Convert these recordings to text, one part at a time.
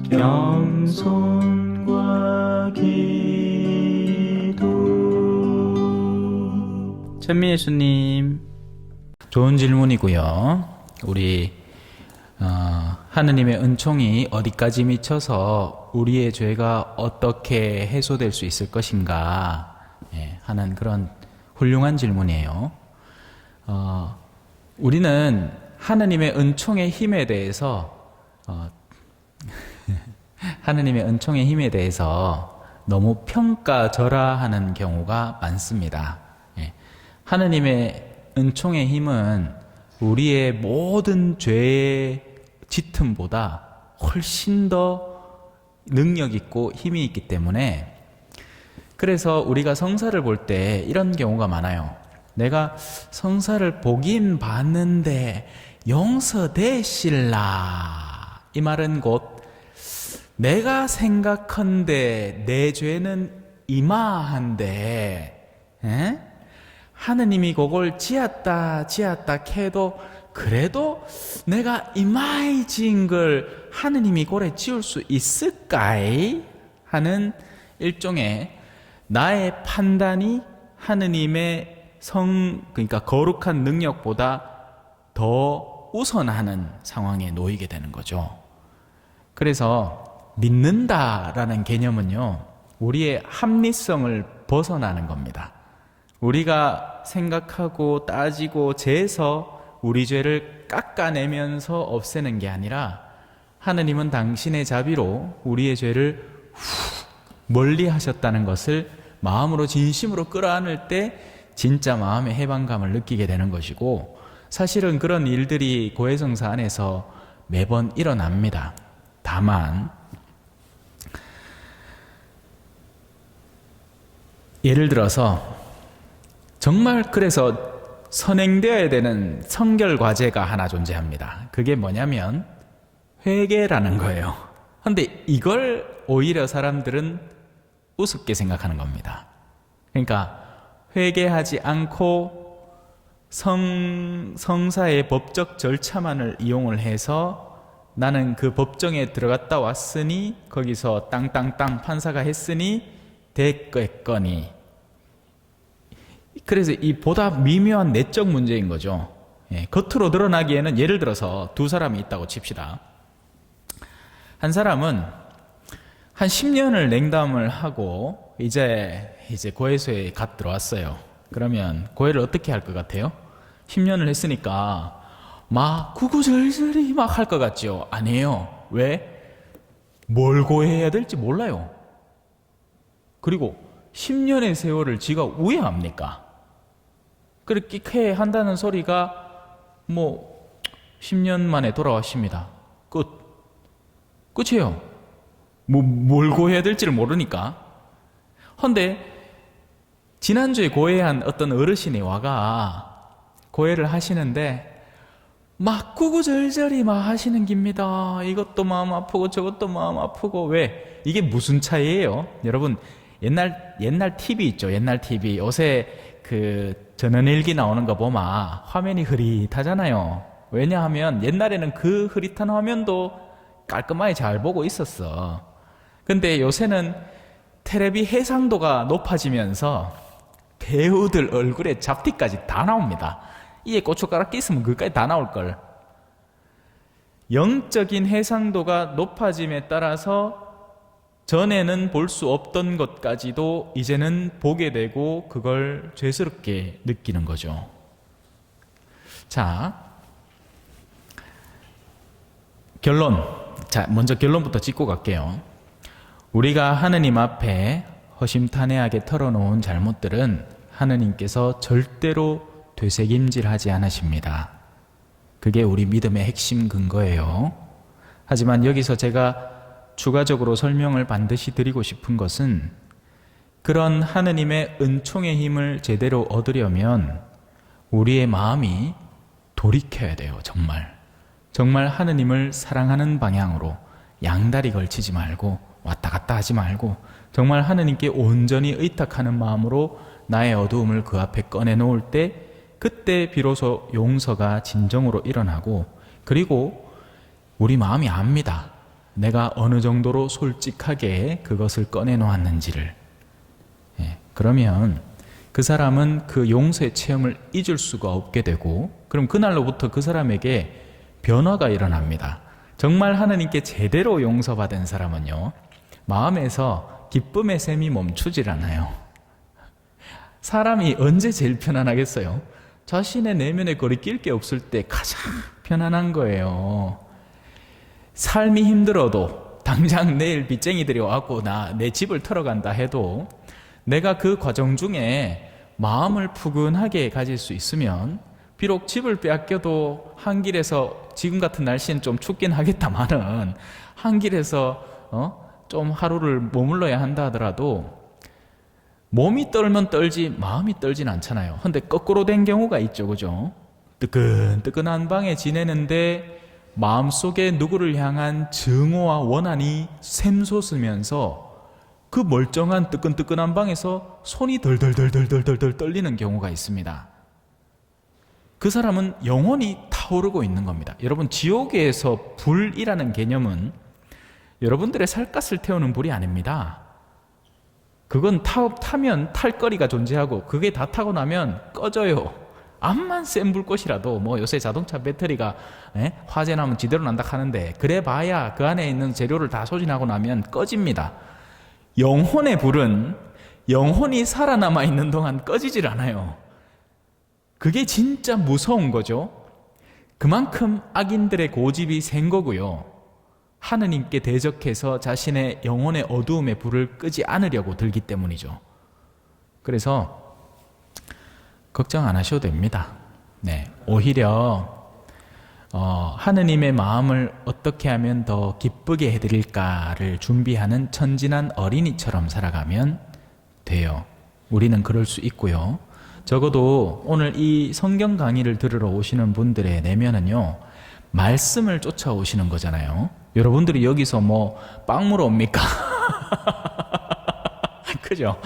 겸손과 기도. 천미 예수님, 좋은 질문이고요. 우리 하느님의 은총이 어디까지 미쳐서 우리의 죄가 어떻게 해소될 수 있을 것인가 하는 그런 훌륭한 질문이에요. 우리는 하느님의 은총의 힘에 대해서 하느님의 은총의 힘에 대해서 너무 평가절하하는 경우가 많습니다. 하느님의 은총의 힘은 우리의 모든 죄의 짙음보다 훨씬 더 능력 있고 힘이 있기 때문에, 그래서 우리가 성사를 볼 때 이런 경우가 많아요. 내가 성사를 보긴 봤는데 용서되실라, 이 말은 곧 내가 생각한데 내 죄는 이마한데 하느님이 그걸 지었다 해도 그래도 내가 이마에 지은 걸 하느님이 고래 지울 수 있을까이? 하는 일종의 나의 판단이 하느님의 그러니까 거룩한 능력보다 더 우선하는 상황에 놓이게 되는 거죠. 그래서 믿는다라는 개념은요, 우리의 합리성을 벗어나는 겁니다. 우리가 생각하고 따지고 재서 우리 죄를 깎아내면서 없애는 게 아니라, 하느님은 당신의 자비로 우리의 죄를 멀리 하셨다는 것을 마음으로 진심으로 끌어안을 때 진짜 마음의 해방감을 느끼게 되는 것이고, 사실은 그런 일들이 고해성사 안에서 매번 일어납니다. 다만 예를 들어서 정말 그래서 선행되어야 되는 성결 과제가 하나 존재합니다. 그게 뭐냐면 회개라는 거예요. 그런데 이걸 오히려 사람들은 우습게 생각하는 겁니다. 그러니까 회개하지 않고 성사의 법적 절차만을 이용을 해서 나는 그 법정에 들어갔다 왔으니 거기서 땅땅땅 판사가 했으니 됐겠거니, 그래서 이 보다 미묘한 내적 문제인 거죠. 겉으로 드러나기에는, 예를 들어서 두 사람이 있다고 칩시다. 한 사람은 한 10년을 냉담을 하고 이제 고해소에 갓 들어왔어요. 그러면 고해를 어떻게 할 것 같아요? 10년을 했으니까 막 구구절절히 막 할 것 같죠? 아니에요. 왜? 뭘 고해해야 될지 몰라요. 그리고 10년의 세월을 지가 왜 합니까? 그렇게 한다는 소리가 10년 만에 돌아왔습니다. 끝이에요. 뭘 고해야 될지를 모르니까. 헌데 지난주에 고해한 어떤 어르신이 와가 고해를 하시는데 막 구구절절히 막 하시는 깁니다. 이것도 마음 아프고 저것도 마음 아프고. 왜? 이게 무슨 차이예요? 여러분, 옛날 TV 있죠. 옛날 TV. 요새 그 전원일기 나오는 거 보면 화면이 흐릿하잖아요. 왜냐하면 옛날에는 그 흐릿한 화면도 깔끔하게 잘 보고 있었어. 근데 요새는 텔레비 해상도가 높아지면서 배우들 얼굴에 잡티까지 다 나옵니다. 이에 고춧가락 끼으면 그까지 다 나올걸. 영적인 해상도가 높아짐에 따라서 전에는 볼 수 없던 것까지도 이제는 보게 되고 그걸 죄스럽게 느끼는 거죠. 자, 결론. 먼저 결론부터 짚고 갈게요. 우리가 하느님 앞에 허심탄회하게 털어놓은 잘못들은 하느님께서 절대로 되새김질하지 않으십니다. 그게 우리 믿음의 핵심 근거예요. 하지만 여기서 제가 추가적으로 설명을 반드시 드리고 싶은 것은, 그런 하느님의 은총의 힘을 제대로 얻으려면 우리의 마음이 돌이켜야 돼요. 정말 하느님을 사랑하는 방향으로 양다리 걸치지 말고 왔다 갔다 하지 말고 정말 하느님께 온전히 의탁하는 마음으로 나의 어두움을 그 앞에 꺼내놓을 때, 그때 비로소 용서가 진정으로 일어나고, 그리고 우리 마음이 압니다. 내가 어느 정도로 솔직하게 그것을 꺼내 놓았는지를. 그러면 그 사람은 그 용서의 체험을 잊을 수가 없게 되고, 그럼 그날로부터 그 사람에게 변화가 일어납니다. 정말 하나님께 제대로 용서받은 사람은요, 마음에서 기쁨의 샘이 멈추질 않아요. 사람이 언제 제일 편안하겠어요? 자신의 내면에 거리낄 게 없을 때 가장 편안한 거예요. 삶이 힘들어도 당장 내일 빚쟁이들이 와갖고 내 집을 털어간다 해도 내가 그 과정 중에 마음을 푸근하게 가질 수 있으면, 비록 집을 빼앗겨도 한 길에서, 지금 같은 날씨는 좀 춥긴 하겠다마는 한 길에서 좀 하루를 머물러야 한다 하더라도 몸이 떨면 떨지 마음이 떨진 않잖아요. 근데 거꾸로 된 경우가 있죠, 그죠? 뜨끈뜨끈한 방에 지내는데 마음속에 누구를 향한 증오와 원한이 샘솟으면서 그 멀쩡한 뜨끈뜨끈한 방에서 손이 덜덜덜덜덜덜 떨리는 경우가 있습니다. 그 사람은 영혼이 타오르고 있는 겁니다. 여러분, 지옥에서 불이라는 개념은 여러분들의 살갗을 태우는 불이 아닙니다. 그건 타면 탈 거리가 존재하고, 그게 다 타고 나면 꺼져요. 암만 센 불꽃이라도, 요새 자동차 배터리가 화재 나면 지대로 난다 하는데, 그래 봐야 그 안에 있는 재료를 다 소진하고 나면 꺼집니다. 영혼의 불은 영혼이 살아남아 있는 동안 꺼지질 않아요. 그게 진짜 무서운 거죠. 그만큼 악인들의 고집이 센 거고요. 하느님께 대적해서 자신의 영혼의 어두움의 불을 끄지 않으려고 들기 때문이죠. 그래서 걱정 안 하셔도 됩니다. 오히려 하느님의 마음을 어떻게 하면 더 기쁘게 해드릴까를 준비하는 천진한 어린이처럼 살아가면 돼요. 우리는 그럴 수 있고요. 적어도 오늘 이 성경 강의를 들으러 오시는 분들의 내면은요, 말씀을 쫓아오시는 거잖아요. 여러분들이 여기서 빵 물어 옵니까? 그죠?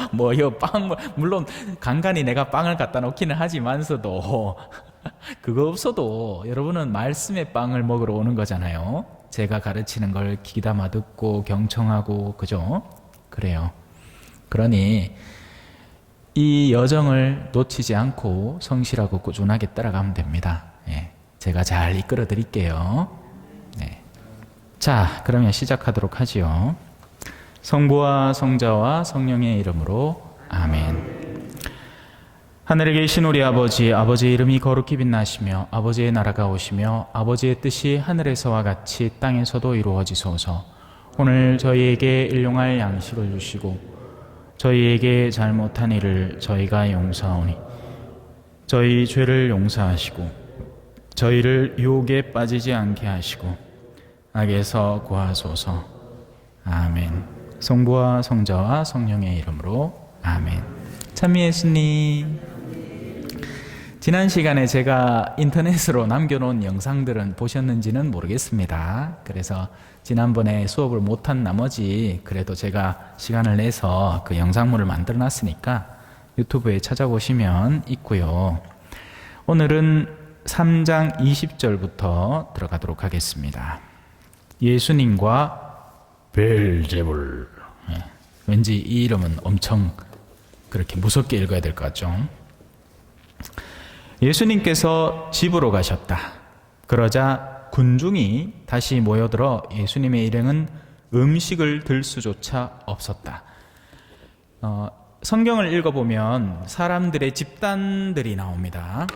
물론 간간히 내가 빵을 갖다 놓기는 하지만서도 그거 없어도 여러분은 말씀의 빵을 먹으러 오는 거잖아요. 제가 가르치는 걸 귀담아 듣고 경청하고, 그죠? 그래요. 그러니 이 여정을 놓치지 않고 성실하고 꾸준하게 따라가면 됩니다. 제가 잘 이끌어 드릴게요. 자, 그러면 시작하도록 하지요. 성부와 성자와 성령의 이름으로 아멘. 하늘에 계신 우리 아버지, 아버지의 이름이 거룩히 빛나시며 아버지의 나라가 오시며 아버지의 뜻이 하늘에서와 같이 땅에서도 이루어지소서. 오늘 저희에게 일용할 양식을 주시고 저희에게 잘못한 일을 저희가 용서하오니 저희 죄를 용서하시고 저희를 유혹에 빠지지 않게 하시고 악에서 구하소서. 아멘. 성부와 성자와 성령의 이름으로 아멘. 찬미 예수님, 지난 시간에 제가 인터넷으로 남겨놓은 영상들은 보셨는지는 모르겠습니다. 그래서 지난번에 수업을 못한 나머지 그래도 제가 시간을 내서 그 영상물을 만들어 놨으니까 유튜브에 찾아보시면 있고요. 오늘은 3장 20절부터 들어가도록 하겠습니다. 예수님과 벨제불. 왠지 이 이름은 엄청 그렇게 무섭게 읽어야 될 것 같죠? 예수님께서 집으로 가셨다. 그러자 군중이 다시 모여들어 예수님의 일행은 음식을 들 수조차 없었다. 성경을 읽어보면 사람들의 집단들이 나옵니다.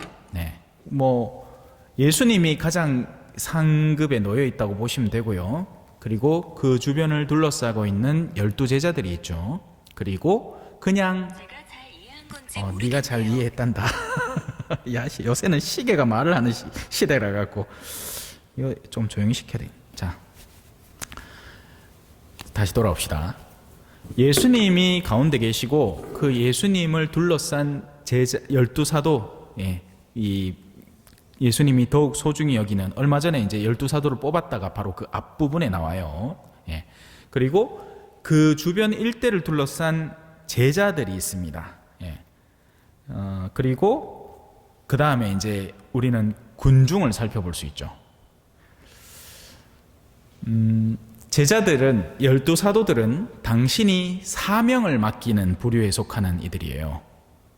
예수님이 가장 상급에 놓여 있다고 보시면 되고요. 그리고 그 주변을 둘러싸고 있는 12제자들이 있죠. 그리고 그냥 네가 잘 이해했단다. 야, 요새는 시계가 말을 하는 시대라 갖고 이거 좀 조용히 시켜야 돼. 자, 다시 돌아옵시다. 예수님이 가운데 계시고 그 예수님을 둘러싼 제자 12사도, 이 예수님이 더욱 소중히 여기는, 얼마 전에 이제 12사도를 뽑았다가 바로 그 앞부분에 나와요. 그리고 그 주변 일대를 둘러싼 제자들이 있습니다. 그리고 그 다음에 이제 우리는 군중을 살펴볼 수 있죠. 제자들은, 12사도들은 당신이 사명을 맡기는 부류에 속하는 이들이에요.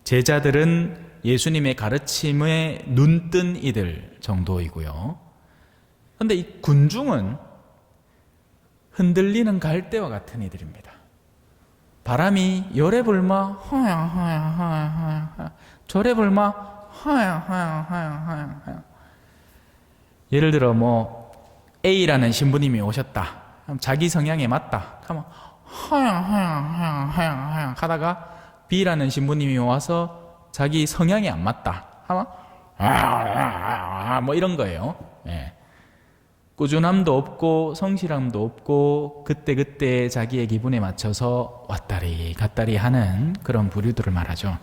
제자들은 예수님의 가르침에 눈뜬 이들 정도이고요. 그런데 이 군중은 흔들리는 갈대와 같은 이들입니다. 바람이 요래 불마 허야 저래 불마 허야. 예를 들어 뭐 A라는 신부님이 오셨다. 그럼 자기 성향에 맞다. 하면 허야 하다가 B라는 신부님이 와서 자기 성향에 안 맞다. 하면 뭐 이런 거예요. 예. 꾸준함도 없고 성실함도 없고 그때그때 자기의 기분에 맞춰서 왔다리 갔다리 하는 그런 부류들을 말하죠.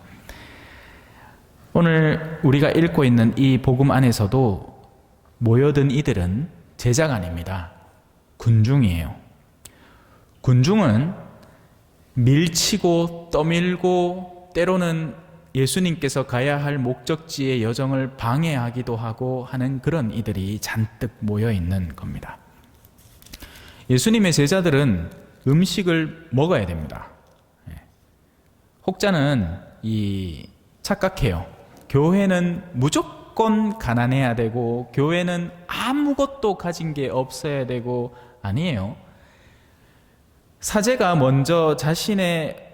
오늘 우리가 읽고 있는 이 복음 안에서도 모여든 이들은 제자가 아닙니다. 군중이에요. 군중은 밀치고 떠밀고 때로는 예수님께서 가야 할 목적지의 여정을 방해하기도 하고 하는 그런 이들이 잔뜩 모여 있는 겁니다. 예수님의 제자들은 음식을 먹어야 됩니다. 혹자는 착각해요. 교회는 무조건 가난해야 되고 교회는 아무것도 가진 게 없어야 되고, 아니에요. 사제가 먼저 자신의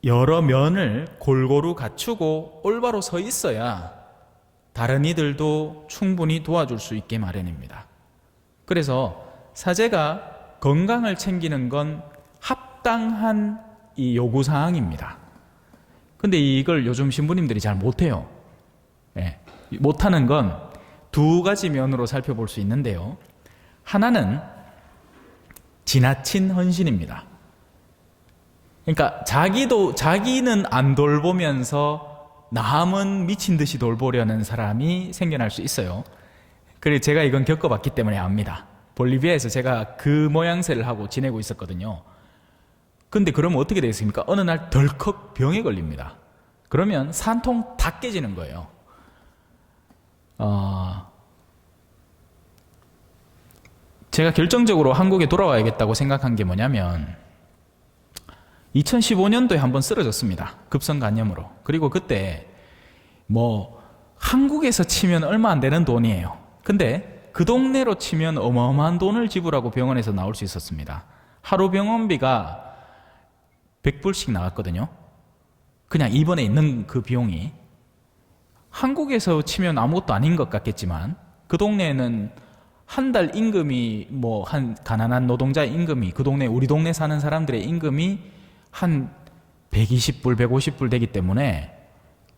여러 면을 골고루 갖추고 올바로 서 있어야 다른 이들도 충분히 도와줄 수 있게 마련입니다. 그래서 사제가 건강을 챙기는 건 합당한 요구사항입니다. 근데 이걸 요즘 신부님들이 잘 못해요. 못하는 건 두 가지 면으로 살펴볼 수 있는데요. 하나는 지나친 헌신입니다. 그러니까 자기는 안 돌보면서 남은 미친 듯이 돌보려는 사람이 생겨날 수 있어요. 그래서 제가 이건 겪어봤기 때문에 압니다. 볼리비아에서 제가 그 모양새를 하고 지내고 있었거든요. 근데 그러면 어떻게 되겠습니까? 어느 날 덜컥 병에 걸립니다. 그러면 산통 다 깨지는 거예요. 제가 결정적으로 한국에 돌아와야겠다고 생각한 게 뭐냐면 2015년도에 한번 쓰러졌습니다. 급성간염으로. 그리고 그때 한국에서 치면 얼마 안 되는 돈이에요. 근데 그 동네로 치면 어마어마한 돈을 지불하고 병원에서 나올 수 있었습니다. 하루 병원비가 100불씩 나왔거든요. 그냥 입원해 있는 그 비용이. 한국에서 치면 아무것도 아닌 것 같겠지만 그 동네에는 한 달 임금이 한 가난한 노동자의 임금이, 그 동네, 우리 동네 사는 사람들의 임금이 한 120불, 150불 되기 때문에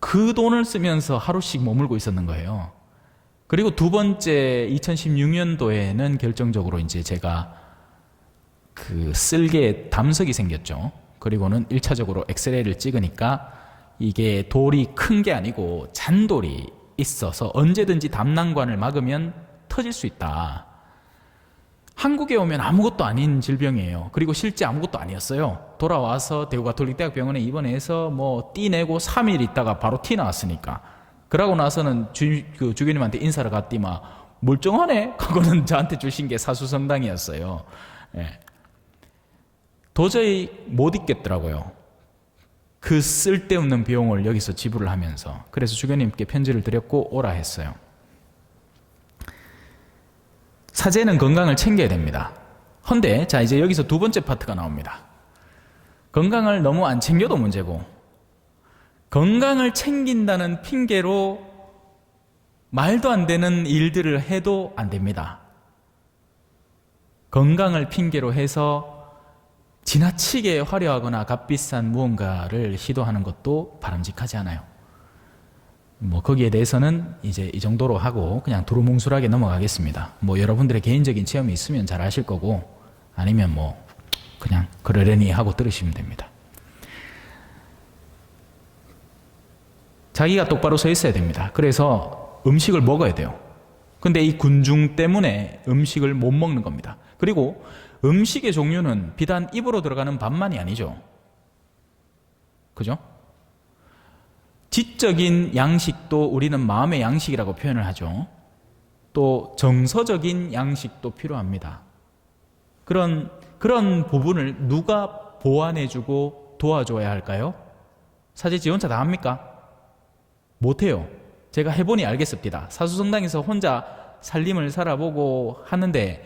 그 돈을 쓰면서 하루씩 머물고 있었는 거예요. 그리고 두 번째 2016년도에는 결정적으로 이제 제가 그 쓸개에 담석이 생겼죠. 그리고는 1차적으로 엑스레이를 찍으니까 이게 돌이 큰 게 아니고 잔돌이 있어서 언제든지 담낭관을 막으면 터질 수 있다. 한국에 오면 아무것도 아닌 질병이에요. 그리고 실제 아무것도 아니었어요. 돌아와서 대구가톨릭대학병원에 입원해서 띠 내고 3일 있다가 바로 티 나왔으니까. 그러고 나서는 주교님한테 인사를 갔더니 멀쩡하네? 그거는 저한테 주신 게 사수성당이었어요. 예. 도저히 못 있겠더라고요. 그 쓸데없는 비용을 여기서 지불을 하면서. 그래서 주교님께 편지를 드렸고 오라 했어요. 사제는 건강을 챙겨야 됩니다. 헌데 이제 여기서 두 번째 파트가 나옵니다. 건강을 너무 안 챙겨도 문제고, 건강을 챙긴다는 핑계로 말도 안 되는 일들을 해도 안 됩니다. 건강을 핑계로 해서 지나치게 화려하거나 값비싼 무언가를 시도하는 것도 바람직하지 않아요. 거기에 대해서는 이제 이 정도로 하고 그냥 두루뭉술하게 넘어가겠습니다. 여러분들의 개인적인 체험이 있으면 잘 아실 거고, 아니면 그냥 그러려니 하고 들으시면 됩니다. 자기가 똑바로 서 있어야 됩니다. 그래서 음식을 먹어야 돼요. 근데 이 군중 때문에 음식을 못 먹는 겁니다. 그리고 음식의 종류는 비단 입으로 들어가는 밥만이 아니죠. 그죠? 지적인 양식도 우리는 마음의 양식이라고 표현을 하죠. 또 정서적인 양식도 필요합니다. 그런 부분을 누가 보완해주고 도와줘야 할까요? 사제 지 혼자 다 합니까? 못해요. 제가 해보니 알겠습니다. 사수성당에서 혼자 살림을 살아보고 하는데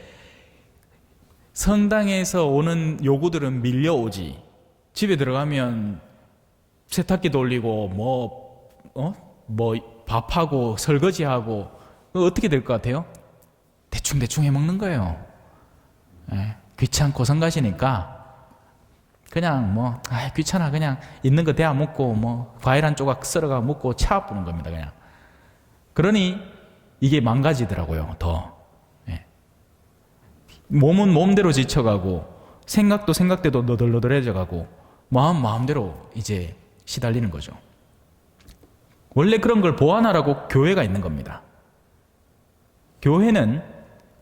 성당에서 오는 요구들은 밀려오지. 집에 들어가면 세탁기 돌리고 뭐 밥하고 설거지하고 어떻게 될 것 같아요? 대충 해먹는 거예요. 예, 귀찮고 성가시니까 그냥 귀찮아 그냥 있는 거 대야 먹고 과일 한 조각 썰어가 먹고 차 부는 겁니다. 그냥. 그러니 이게 망가지더라고요. 더. 예. 몸은 몸대로 지쳐가고 생각도 생각대로 너덜너덜해져가고 마음대로 이제 시달리는 거죠. 원래 그런 걸 보완하라고 교회가 있는 겁니다. 교회는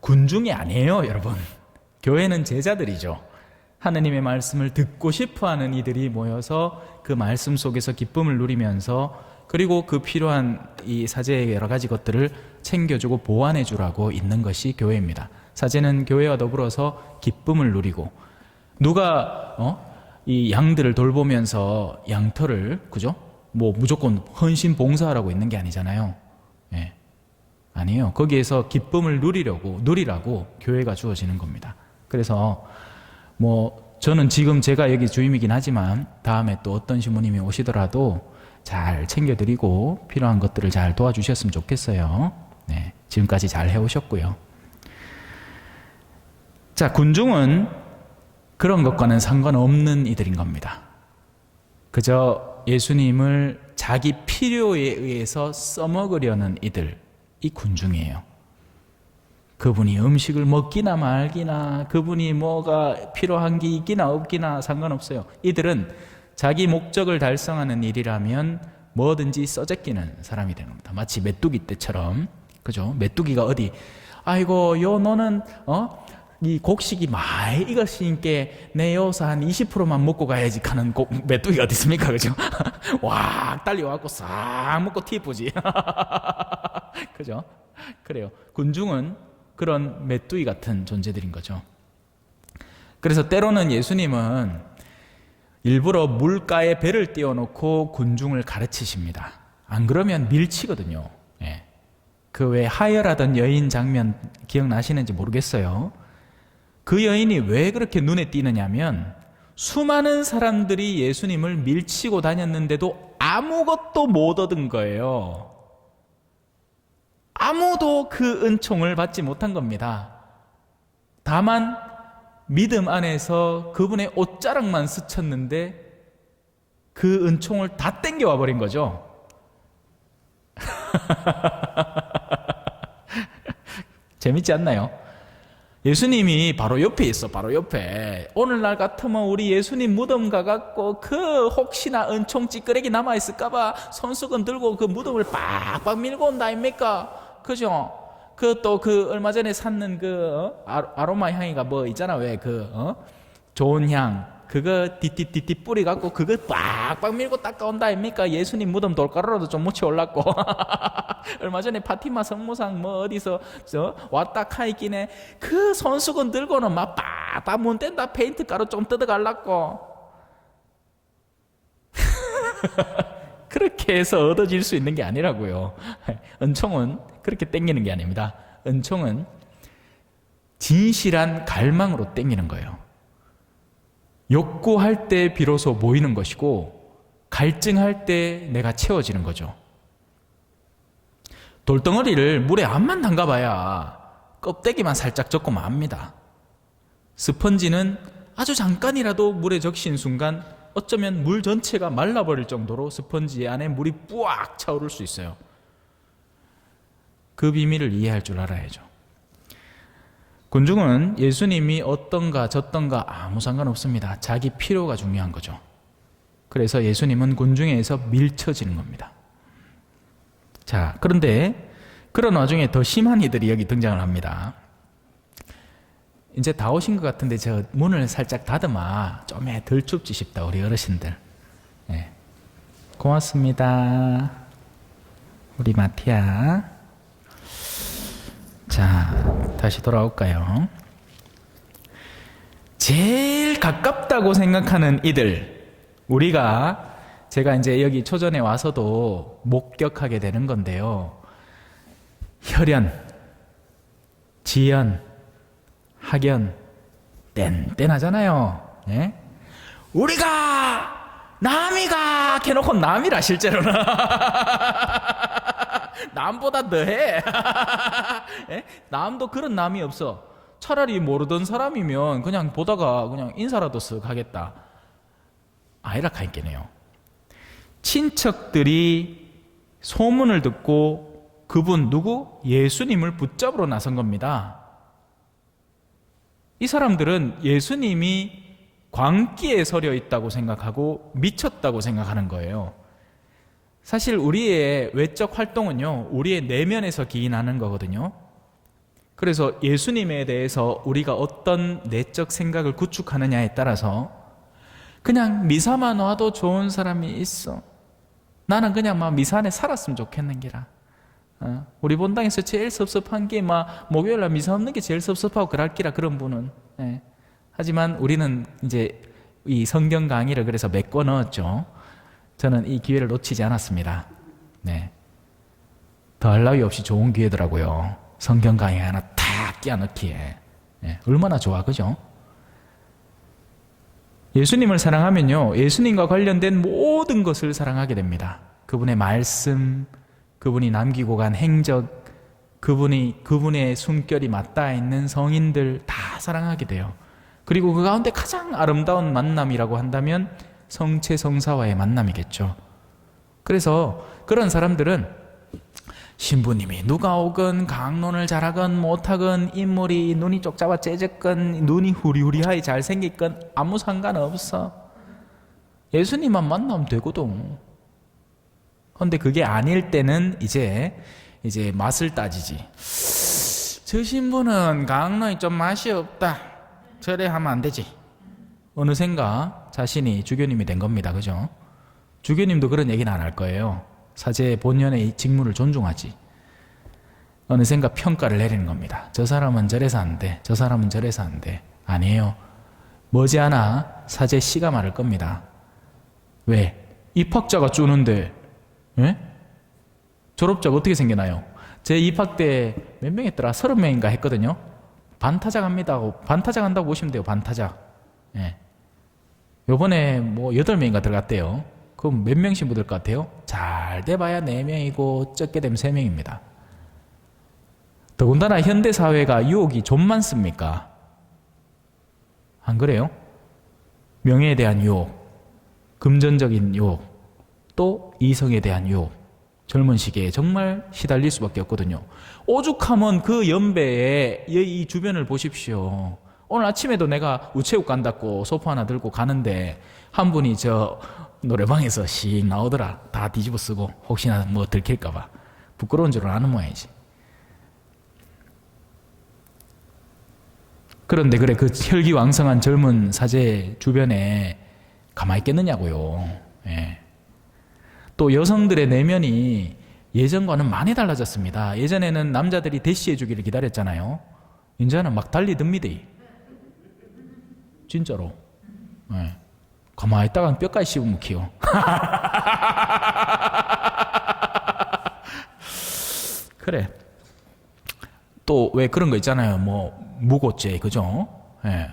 군중이 아니에요, 여러분. 교회는 제자들이죠. 하느님의 말씀을 듣고 싶어하는 이들이 모여서 그 말씀 속에서 기쁨을 누리면서 그리고 그 필요한 이 사제의 여러 가지 것들을 챙겨주고 보완해주라고 있는 것이 교회입니다. 사제는 교회와 더불어서 기쁨을 누리고 누가 이 양들을 돌보면서 양털을 그죠? 무조건 헌신 봉사하라고 있는 게 아니잖아요. 예. 아니에요. 거기에서 기쁨을 누리라고 교회가 주어지는 겁니다. 그래서 저는 지금 제가 여기 주임이긴 하지만 다음에 또 어떤 신부님이 오시더라도 잘 챙겨드리고 필요한 것들을 잘 도와주셨으면 좋겠어요. 네, 지금까지 잘 해오셨고요. 자, 군중은 그런 것과는 상관없는 이들인 겁니다. 그저 예수님을 자기 필요에 의해서 써먹으려는 이들, 이 군중이에요. 그분이 음식을 먹기나 말기나 그분이 뭐가 필요한 게 있기나 없기나 상관없어요. 이들은 자기 목적을 달성하는 일이라면 뭐든지 써제끼는 사람이 되는 겁니다. 마치 메뚜기 때처럼. 그죠? 메뚜기가 어디 아이고 너는 이 곡식이 많이 익었으니까 내 여기서 한 20%만 먹고 가야지 하는 메뚜기가 어디 있습니까? 그죠? 와 딸려와갖고 싹 먹고 티쁘지. 그죠? 그래요. 군중은 그런 메뚜기 같은 존재들인 거죠. 그래서 때로는 예수님은 일부러 물가에 배를 띄워놓고 군중을 가르치십니다. 안 그러면 밀치거든요. 예. 그 왜 하혈하던 여인 장면 기억나시는지 모르겠어요. 그 여인이 왜 그렇게 눈에 띄느냐면 수많은 사람들이 예수님을 밀치고 다녔는데도 아무것도 못 얻은 거예요. 아무도 그 은총을 받지 못한 겁니다. 다만 믿음 안에서 그분의 옷자락만 스쳤는데 그 은총을 다 땡겨와 버린 거죠. 재밌지 않나요? 예수님이 바로 옆에 있어. 바로 옆에. 오늘날 같으면 우리 예수님 무덤 가갖고 그 혹시나 은총 찌끄레기 남아있을까봐 손수건 들고 그 무덤을 빡빡 밀고 온다 아닙니까? 그죠? 얼마 전에 샀는 아로마 향이가 있잖아. 왜 좋은 향. 그거 띠띠띠띠 뿌리갖고 그거 빡빡 밀고 닦아온다 아닙니까? 예수님 무덤 돌가루라도 좀 묻혀 올랐고. 얼마 전에 파티마 성모상 어디서 왔다 카이끼네. 그 손수건 들고는 막 빡빡 문 뗀다 페인트 가루 좀 뜯어갈랐고. 그렇게 해서 얻어질 수 있는 게 아니라고요. 은총은 그렇게 땡기는 게 아닙니다. 은총은 진실한 갈망으로 땡기는 거예요. 욕구할 때 비로소 모이는 것이고 갈증할 때 내가 채워지는 거죠. 돌덩어리를 물에 암만 담가봐야 껍데기만 살짝 젖고 맙니다. 스펀지는 아주 잠깐이라도 물에 적신 순간 어쩌면 물 전체가 말라버릴 정도로 스펀지 안에 물이 뿌악 차오를 수 있어요. 그 비밀을 이해할 줄 알아야죠. 군중은 예수님이 어떤가 저떤가 아무 상관없습니다. 자기 필요가 중요한 거죠. 그래서 예수님은 군중에서 밀쳐지는 겁니다. 자, 그런데 그런 와중에 더 심한 이들이 여기 등장을 합니다. 이제 다 오신 것 같은데 저 문을 살짝 닫으마 좀 덜 춥지 싶다 우리 어르신들. 네. 고맙습니다. 우리 마티아. 자, 다시 돌아올까요? 제일 가깝다고 생각하는 이들, 제가 이제 여기 초전에 와서도 목격하게 되는 건데요. 혈연, 지연, 학연, 뗀뗀하잖아요. 예? 우리가 남이가 해놓고 남이라 실제로는 남보다 더해. 예? 남도 그런 남이 없어. 차라리 모르던 사람이면 그냥 보다가 그냥 인사라도 쓱 하겠다. 아이라 카있겠네요. 친척들이 소문을 듣고 그분 누구? 예수님을 붙잡으러 나선 겁니다. 이 사람들은 예수님이 광기에 서려 있다고 생각하고 미쳤다고 생각하는 거예요. 사실 우리의 외적 활동은요, 우리의 내면에서 기인하는 거거든요. 그래서 예수님에 대해서 우리가 어떤 내적 생각을 구축하느냐에 따라서 그냥 미사만 와도 좋은 사람이 있어. 나는 그냥 막 미사 안에 살았으면 좋겠는 기라. 우리 본당에서 제일 섭섭한 게 막 목요일날 미사 없는 게 제일 섭섭하고 그랄기라, 그런 분은. 예. 하지만 우리는 이제 이 성경 강의를 그래서 메꿔 넣었죠. 저는 이 기회를 놓치지 않았습니다. 네. 더할 나위 없이 좋은 기회더라고요. 성경 강의 하나 탁 끼워 넣기에. 네. 얼마나 좋아, 그죠? 예수님을 사랑하면요, 예수님과 관련된 모든 것을 사랑하게 됩니다. 그분의 말씀, 그분이 남기고 간 행적, 그분의 숨결이 맞닿아 있는 성인들 다 사랑하게 돼요. 그리고 그 가운데 가장 아름다운 만남이라고 한다면 성체 성사와의 만남이겠죠. 그래서 그런 사람들은 신부님이 누가 오건 강론을 잘하건 못하건 인물이 눈이 쪽잡아 째졌건 눈이 후리후리하게 잘생겼건 아무 상관없어. 예수님만 만나면 되거든. 그런데 그게 아닐 때는 이제 맛을 따지지. 저 신부는 강론이 좀 맛이 없다, 저래 하면 안 되지. 어느샌가 자신이 주교님이 된 겁니다. 그죠? 주교님도 그런 얘기는 안 할 거예요. 사제 본연의 직무를 존중하지. 어느샌가 평가를 내리는 겁니다. 저 사람은 저래서 안 돼, 저 사람은 저래서 안 돼. 아니에요. 머지않아 사제 씨가 말할 겁니다. 왜? 입학자가 쪼는데, 예? 졸업자가 어떻게 생겨나요? 제 입학 때 몇 명 했더라? 30명인가 했거든요. 반타작 합니다. 반타작 한다고 보시면 돼요. 반타작. 예. 요번에 뭐 8명인가 들어갔대요. 그럼 몇 명 신부 될 것 같아요? 잘 돼봐야 4명이고 적게 되면 3명입니다. 더군다나 현대사회가 유혹이 좀 많습니까? 안 그래요? 명예에 대한 유혹, 금전적인 유혹, 또 이성에 대한 유혹, 젊은 시기에 정말 시달릴 수밖에 없거든요. 오죽하면 그 연배에 이 주변을 보십시오. 오늘 아침에도 내가 우체국 간다고 소파 하나 들고 가는데 한 분이 저 노래방에서 씩 나오더라. 다 뒤집어 쓰고 혹시나 뭐 들킬까봐. 부끄러운 줄은 아는 모양이지. 그런데 그래, 그 혈기왕성한 젊은 사제 주변에 가만히 있겠느냐고요. 예. 또 여성들의 내면이 예전과는 많이 달라졌습니다. 예전에는 남자들이 대시해 주기를 기다렸잖아요. 이제는 막 달리듭니다. 진짜로. 예. 가만히 있다가 뼈까지 씹으면 키워. 그래. 또 왜 그런 거 있잖아요. 뭐 무고죄, 그죠? 예.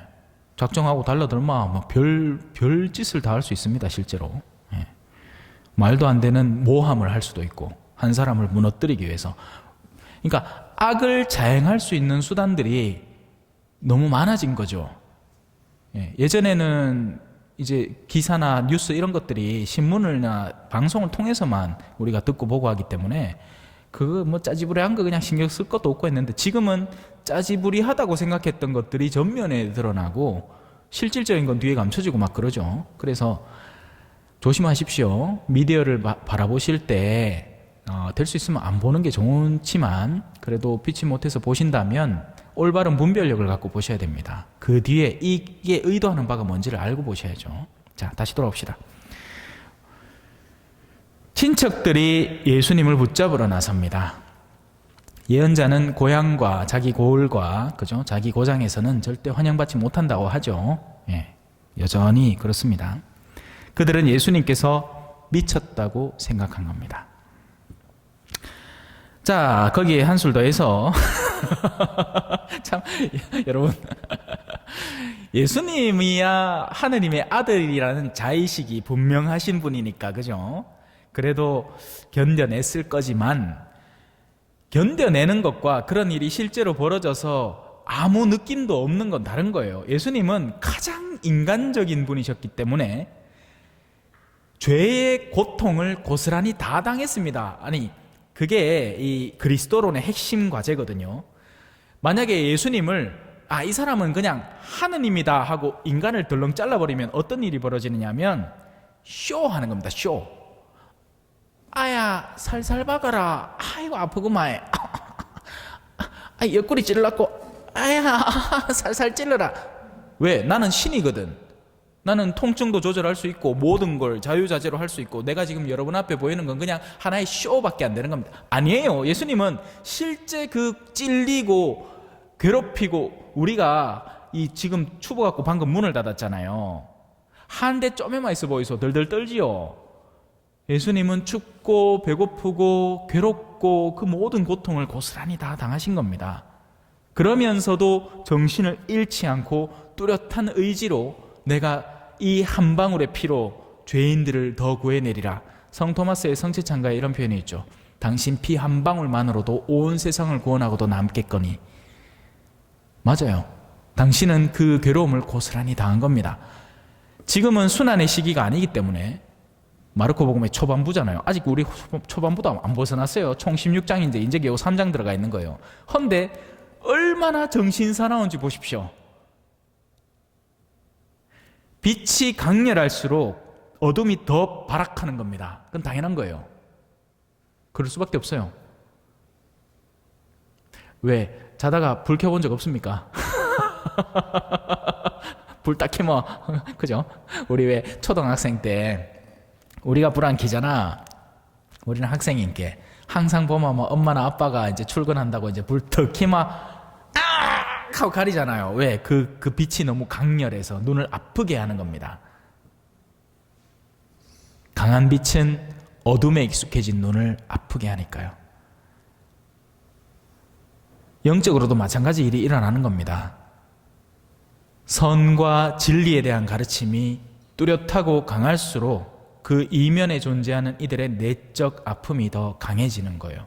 작정하고 달라들마 뭐 별 짓을 다 할 수 있습니다, 실제로. 예. 말도 안 되는 모함을 할 수도 있고, 한 사람을 무너뜨리기 위해서. 그러니까 악을 자행할 수 있는 수단들이 너무 많아진 거죠. 예. 예전에는 이제 기사나 뉴스 이런 것들이 신문이나 방송을 통해서만 우리가 듣고 보고 하기 때문에 그거 뭐 짜지부리한 거 그냥 신경 쓸 것도 없고 했는데, 지금은 짜지부리하다고 생각했던 것들이 전면에 드러나고 실질적인 건 뒤에 감춰지고 막 그러죠. 그래서 조심하십시오. 미디어를 바라보실 때 될 수 있으면 안 보는 게 좋지만, 그래도 피치 못해서 보신다면 올바른 분별력을 갖고 보셔야 됩니다. 그 뒤에 이게 의도하는 바가 뭔지를 알고 보셔야죠. 자, 다시 돌아옵시다. 친척들이 예수님을 붙잡으러 나섭니다. 예언자는 고향과 자기 고을과 그죠? 자기 고장에서는 절대 환영받지 못한다고 하죠. 예, 여전히 그렇습니다. 그들은 예수님께서 미쳤다고 생각한 겁니다. 자, 거기에 한술 더해서 참 여러분 예수님이야 하느님의 아들이라는 자의식이 분명하신 분이니까 그죠? 그래도 견뎌냈을 거지만 견뎌내는 것과 그런 일이 실제로 벌어져서 아무 느낌도 없는 건 다른 거예요. 예수님은 가장 인간적인 분이셨기 때문에 죄의 고통을 고스란히 다 당했습니다. 아니, 그게 이 그리스도론의 핵심 과제거든요. 만약에 예수님을 이 사람은 그냥 하느님이다 하고 인간을 덜렁 잘라버리면 어떤 일이 벌어지느냐면 쇼하는 겁니다. 쇼. 아야 살살 박아라. 아이고 아프구만. 옆구리 찔렀고 아야 살살 찔러라. 왜? 나는 신이거든. 나는 통증도 조절할 수 있고 모든 걸 자유자재로 할 수 있고 내가 지금 여러분 앞에 보이는 건 그냥 하나의 쇼밖에 안 되는 겁니다. 아니에요. 예수님은 실제 그 찔리고 괴롭히고 우리가 이 지금 추보 갖고 방금 문을 닫았잖아요. 한 대 쪼매만 있어 보이소. 덜덜 떨지요. 예수님은 춥고 배고프고 괴롭고 그 모든 고통을 고스란히 다 당하신 겁니다. 그러면서도 정신을 잃지 않고 뚜렷한 의지로 내가 이 한 방울의 피로 죄인들을 더 구해내리라. 성 토마스의 성취찬가에 이런 표현이 있죠. 당신 피 한 방울만으로도 온 세상을 구원하고도 남겠거니. 맞아요. 당신은 그 괴로움을 고스란히 당한 겁니다. 지금은 순환의 시기가 아니기 때문에 마르코 복음의 초반부잖아요. 아직 우리 초반부도 안 벗어났어요. 총 16장인데 이제 겨우 3장 들어가 있는 거예요. 헌데 얼마나 정신사나운지 보십시오. 빛이 강렬할수록 어둠이 더 발악하는 겁니다. 그건 당연한 거예요. 그럴 수밖에 없어요. 왜? 자다가 불 켜본 적 없습니까? 불 딱 켜면 그죠? 우리 왜 초등학생 때 우리가 불 안 켜잖아. 우리는 학생이니까 항상 보면 뭐 엄마나 아빠가 이제 출근한다고 이제 불 더 켜면 하고 가리잖아요. 왜? 그 빛이 너무 강렬해서 눈을 아프게 하는 겁니다. 강한 빛은 어둠에 익숙해진 눈을 아프게 하니까요. 영적으로도 마찬가지 일이 일어나는 겁니다. 선과 진리에 대한 가르침이 뚜렷하고 강할수록 그 이면에 존재하는 이들의 내적 아픔이 더 강해지는 거예요.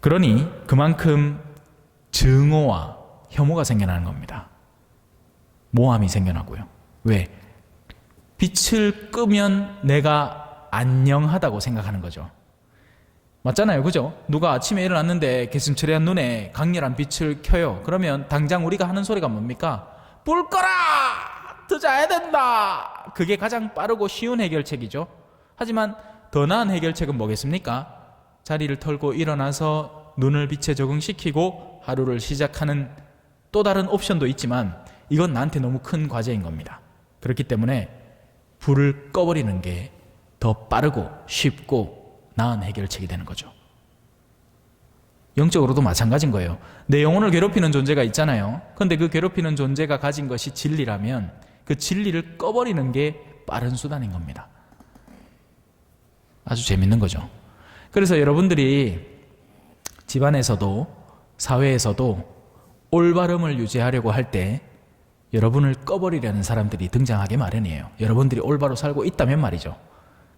그러니 그만큼 증오와 혐오가 생겨나는 겁니다. 모함이 생겨나고요. 왜? 빛을 끄면 내가 안녕하다고 생각하는 거죠. 맞잖아요. 그죠? 누가 아침에 일어났는데 개슴츠레한 눈에 강렬한 빛을 켜요. 그러면 당장 우리가 하는 소리가 뭡니까? 불 꺼라! 더 자야 된다! 그게 가장 빠르고 쉬운 해결책이죠. 하지만 더 나은 해결책은 뭐겠습니까? 자리를 털고 일어나서 눈을 빛에 적응시키고 하루를 시작하는 또 다른 옵션도 있지만 이건 나한테 너무 큰 과제인 겁니다. 그렇기 때문에 불을 꺼버리는 게 더 빠르고 쉽고 나은 해결책이 되는 거죠. 영적으로도 마찬가지인 거예요. 내 영혼을 괴롭히는 존재가 있잖아요. 그런데 그 괴롭히는 존재가 가진 것이 진리라면 그 진리를 꺼버리는 게 빠른 수단인 겁니다. 아주 재밌는 거죠. 그래서 여러분들이 집안에서도 사회에서도 올바름을 유지하려고 할 때 여러분을 꺼버리려는 사람들이 등장하게 마련이에요. 여러분들이 올바로 살고 있다면 말이죠.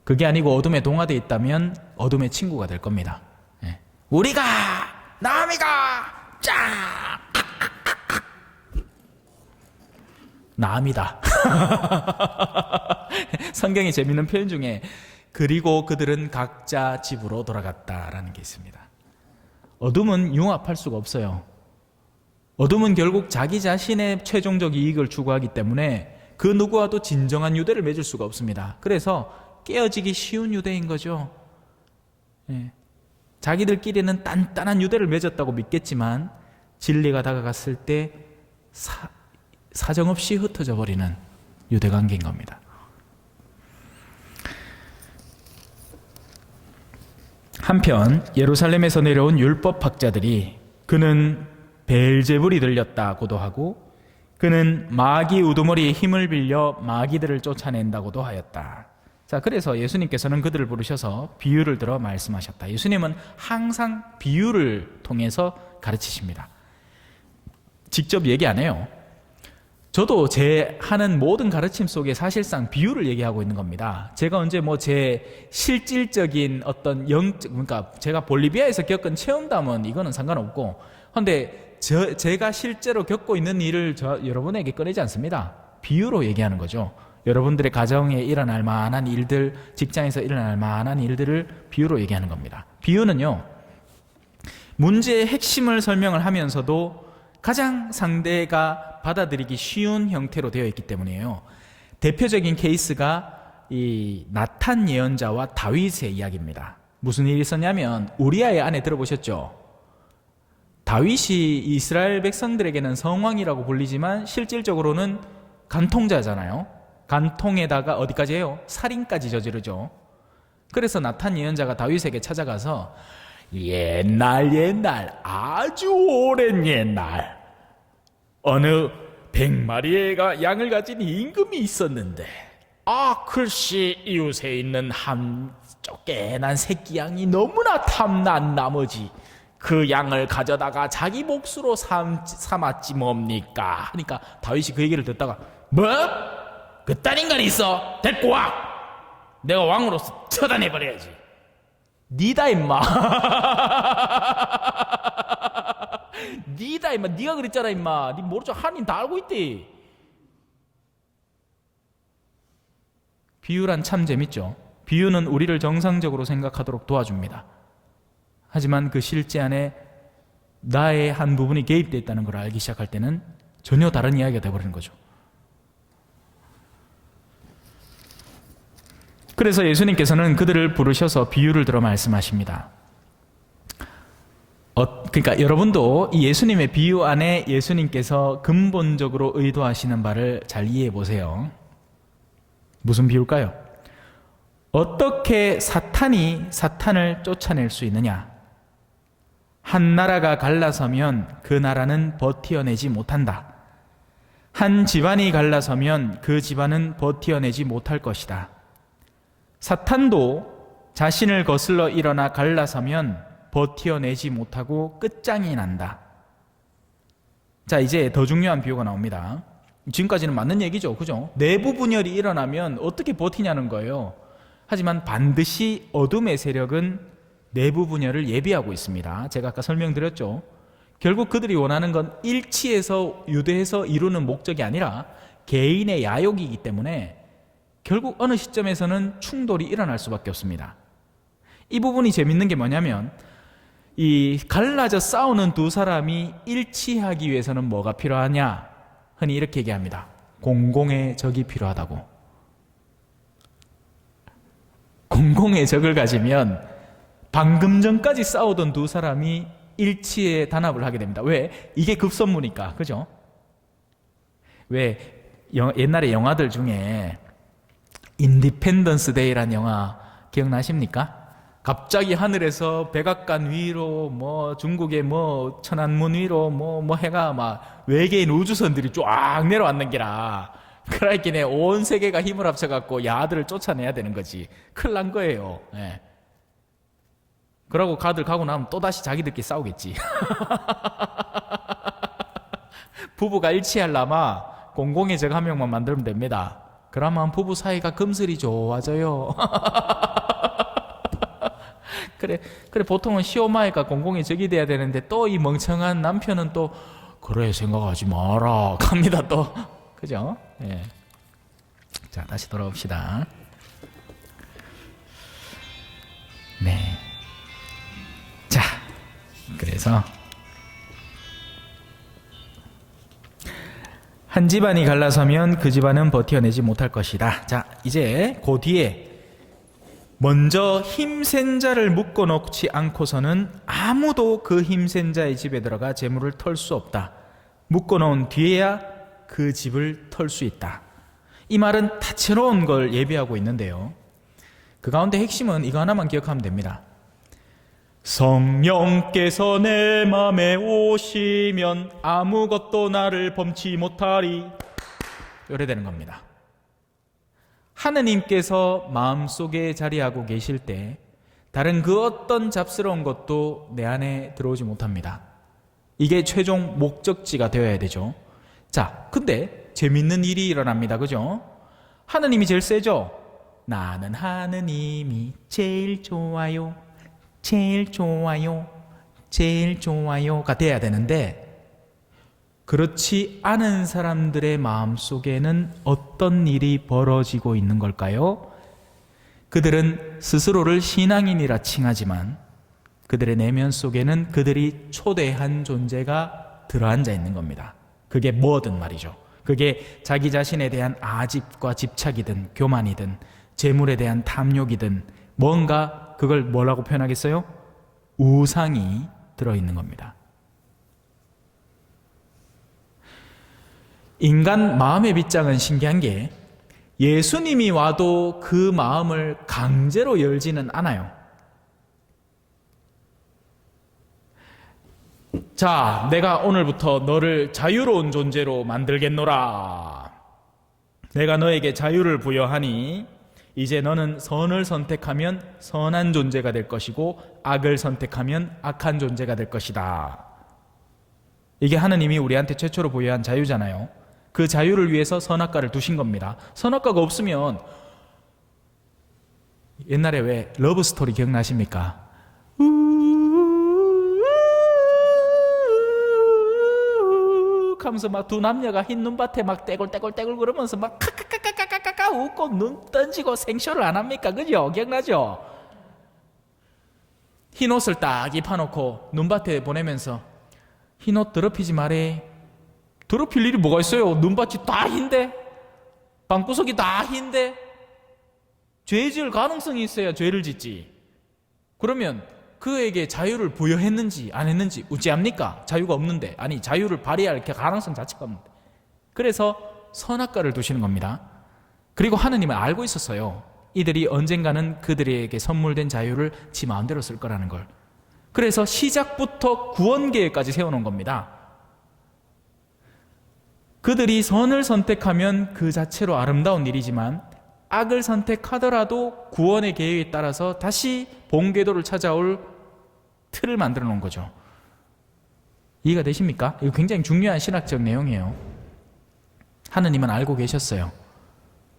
그게 아니고 어둠에 동화되어 있다면 어둠의 친구가 될 겁니다. 예. 우리가 남이가 짱 남이다. 성경에 재밌는 표현 중에 그리고 그들은 각자 집으로 돌아갔다라는 게 있습니다. 어둠은 융합할 수가 없어요. 어둠은 결국 자기 자신의 최종적 이익을 추구하기 때문에 그 누구와도 진정한 유대를 맺을 수가 없습니다. 그래서 깨어지기 쉬운 유대인 거죠. 예. 자기들끼리는 단단한 유대를 맺었다고 믿겠지만 진리가 다가갔을 때 사정없이 흩어져 버리는 유대관계인 겁니다. 한편 예루살렘에서 내려온 율법학자들이 그는 베엘제불이 들렸다고도 하고 그는 마귀 우두머리의 힘을 빌려 마귀들을 쫓아낸다고도 하였다. 자, 그래서 예수님께서는 그들을 부르셔서 비유를 들어 말씀하셨다. 예수님은 항상 비유를 통해서 가르치십니다. 직접 얘기 안 해요. 저도 제 하는 모든 가르침 속에 사실상 비유를 얘기하고 있는 겁니다. 제가 언제 뭐 제 실질적인 어떤 그러니까 제가 볼리비아에서 겪은 체험담은 이거는 상관없고, 근데 제가 실제로 겪고 있는 일을 여러분에게 꺼내지 않습니다. 비유로 얘기하는 거죠. 여러분들의 가정에 일어날 만한 일들, 직장에서 일어날 만한 일들을 비유로 얘기하는 겁니다. 비유는요, 문제의 핵심을 설명을 하면서도 가장 상대가 받아들이기 쉬운 형태로 되어 있기 때문이에요. 대표적인 케이스가 이 나탄 예언자와 다윗의 이야기입니다. 무슨 일이 있었냐면 우리아의 아내 들어보셨죠? 다윗이 이스라엘 백성들에게는 성왕이라고 불리지만 실질적으로는 간통자잖아요. 간통에다가 어디까지 해요? 살인까지 저지르죠. 그래서 나탄 예언자가 다윗에게 찾아가서 옛날 아주 오랜 옛날 어느 100마리의 양을 가진 임금이 있었는데 글씨 이웃에 있는 한 쫓겨난 새끼 양이 너무나 탐난 나머지 그 양을 가져다가 자기 몫으로 삼았지 뭡니까? 하니까 다윗이 그 얘기를 듣다가 뭐? 그딴 인간이 있어? 데리고 와! 내가 왕으로서 처단해버려야지. 니다 임마. 니다 임마. 네가 그랬잖아 임마. 네 모르죠? 하나님 다 알고 있대. 비유란 참 재밌죠. 비유는 우리를 정상적으로 생각하도록 도와줍니다. 하지만 그 실제 안에 나의 한 부분이 개입되어 있다는 걸 알기 시작할 때는 전혀 다른 이야기가 되어버리는 거죠. 그래서 예수님께서는 그들을 부르셔서 비유를 들어 말씀하십니다. 그러니까 여러분도 이 예수님의 비유 안에 예수님께서 근본적으로 의도하시는 바를 잘 이해해 보세요. 무슨 비유일까요? 어떻게 사탄이 사탄을 쫓아낼 수 있느냐? 한 나라가 갈라서면 그 나라는 버티어내지 못한다. 한 집안이 갈라서면 그 집안은 버티어내지 못할 것이다. 사탄도 자신을 거슬러 일어나 갈라서면 버티어내지 못하고 끝장이 난다. 자, 이제 더 중요한 비유가 나옵니다. 지금까지는 맞는 얘기죠, 그죠? 내부 분열이 일어나면 어떻게 버티냐는 거예요. 하지만 반드시 어둠의 세력은 내부 분열을 예비하고 있습니다. 제가 아까 설명드렸죠. 결국 그들이 원하는 건 일치해서 유대해서 이루는 목적이 아니라 개인의 야욕이기 때문에 결국 어느 시점에서는 충돌이 일어날 수밖에 없습니다. 이 부분이 재밌는 게 뭐냐면 이 갈라져 싸우는 두 사람이 일치하기 위해서는 뭐가 필요하냐? 흔히 이렇게 얘기합니다. 공공의 적이 필요하다고. 공공의 적을 가지면 방금 전까지 싸우던 두 사람이 일치에 단합을 하게 됩니다. 왜? 이게 급선무니까. 그죠? 왜? 옛날에 영화들 중에 인디펜던스 데이라는 영화 기억나십니까? 갑자기 하늘에서 백악관 위로 중국의 천안문 위로 해가 막 외계인 우주선들이 쫙 내려왔는 게라. 그러니까 온 세계가 힘을 합쳐갖고 야들을 쫓아내야 되는 거지. 큰일 난 거예요. 예. 그러고 가고 나면 또다시 자기들끼리 싸우겠지. 부부가 일치하려면 공공의 적 한 명만 만들면 됩니다. 그러면 부부 사이가 금슬이 좋아져요. 그래 보통은 시오마이가 공공의 적이 돼야 되는데 또 이 멍청한 남편은 또 그래 생각하지 마라 갑니다 또. 그죠? 예. 자, 다시 돌아옵시다. 네. 자, 그래서 한 집안이 갈라서면 그 집안은 버텨내지 못할 것이다. 자, 이제 그 뒤에 먼저 힘센 자를 묶어놓지 않고서는 아무도 그 힘센 자의 집에 들어가 재물을 털 수 없다. 묶어놓은 뒤에야 그 집을 털 수 있다. 이 말은 다채로운 걸 예비하고 있는데요. 그 가운데 핵심은 이거 하나만 기억하면 됩니다. 성령께서 내 맘에 오시면 아무것도 나를 범치 못하리. 이래 되는 겁니다. 하느님께서 마음속에 자리하고 계실 때 다른 그 어떤 잡스러운 것도 내 안에 들어오지 못합니다. 이게 최종 목적지가 되어야 되죠. 자, 근데 재밌는 일이 일어납니다. 그죠? 하느님이 제일 세죠? 나는 하느님이 제일 좋아요. 제일 좋아요. 제일 좋아요가 돼야 되는데 그렇지 않은 사람들의 마음속에는 어떤 일이 벌어지고 있는 걸까요? 그들은 스스로를 신앙인이라 칭하지만 그들의 내면 속에는 그들이 초대한 존재가 들어앉아 있는 겁니다. 그게 뭐든 말이죠. 그게 자기 자신에 대한 아집과 집착이든 교만이든 재물에 대한 탐욕이든 뭔가 그걸 뭐라고 표현하겠어요? 우상이 들어있는 겁니다. 인간 마음의 빗장은 신기한 게 예수님이 와도 그 마음을 강제로 열지는 않아요. 자, 내가 오늘부터 너를 자유로운 존재로 만들겠노라. 내가 너에게 자유를 부여하니 이제 너는 선을 선택하면 선한 존재가 될 것이고 악을 선택하면 악한 존재가 될 것이다. 이게 하느님이 우리한테 최초로 부여한 자유잖아요. 그 자유를 위해서 선악과를 두신 겁니다. 선악과가 없으면 옛날에 왜 러브스토리 기억나십니까? 하면서 막 두 남녀가 흰 눈밭에 막 떼굴떼굴떼굴 그러면서 막 카카카카카카 웃고 눈 던지고 생쇼를 안 합니까? 그죠? 기억나죠? 흰 옷을 딱 입혀놓고 눈밭에 보내면서 흰 옷 더럽히지 말해. 더럽힐 일이 뭐가 있어요? 눈밭이 다 흰데 방구석이 다 흰데 죄 지을 가능성이 있어야 죄를 짓지. 그러면 그에게 자유를 부여했는지 안 했는지 어찌합니까? 자유가 없는데. 아니, 자유를 발휘할 가능성 자체가 없는데. 그래서 선악과를 두시는 겁니다. 그리고 하느님은 알고 있었어요. 이들이 언젠가는 그들에게 선물된 자유를 지 마음대로 쓸 거라는 걸. 그래서 시작부터 구원 계획까지 세워놓은 겁니다. 그들이 선을 선택하면 그 자체로 아름다운 일이지만 악을 선택하더라도 구원의 계획에 따라서 다시 본궤도를 찾아올 틀을 만들어 놓은 거죠. 이해가 되십니까? 이거 굉장히 중요한 신학적 내용이에요. 하느님은 알고 계셨어요.